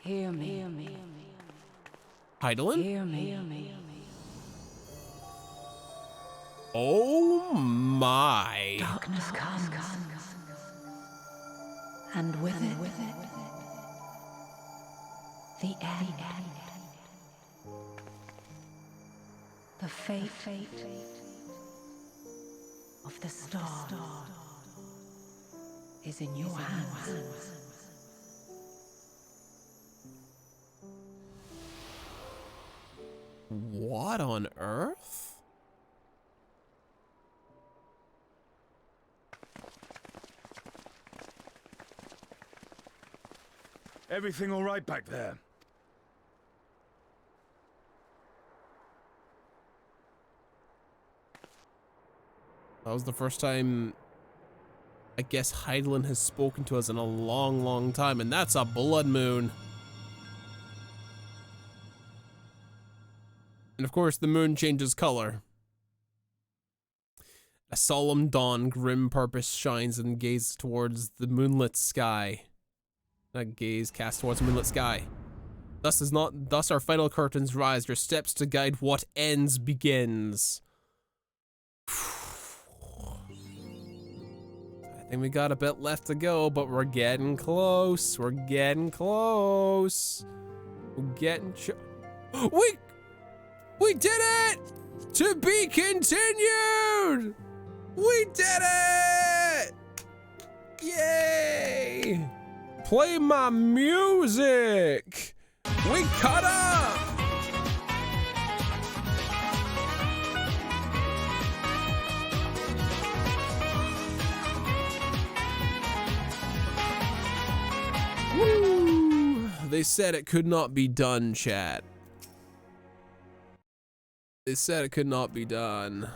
Hear me. Hear me. Heidelin? Hear me. Hear me. Oh my. Darkness comes. And with it, the end. The fate of the star is in your hands. What on earth? Everything all right back there? That was the first time, I guess, Heidelin has spoken to us in a long, long time, and that's a blood moon. And of course, the moon changes color. A solemn dawn, grim purpose shines and gazes towards the moonlit sky. That gaze cast towards the moonlit sky. Thus our final curtains rise, your steps to guide what ends begins. I think we got a bit left to go, but we're getting close. We're getting close. We're getting We did it! To be continued! We did it! Yay! Play my music! We caught up! Woo! They said it could not be done, chat. They said it could not be done.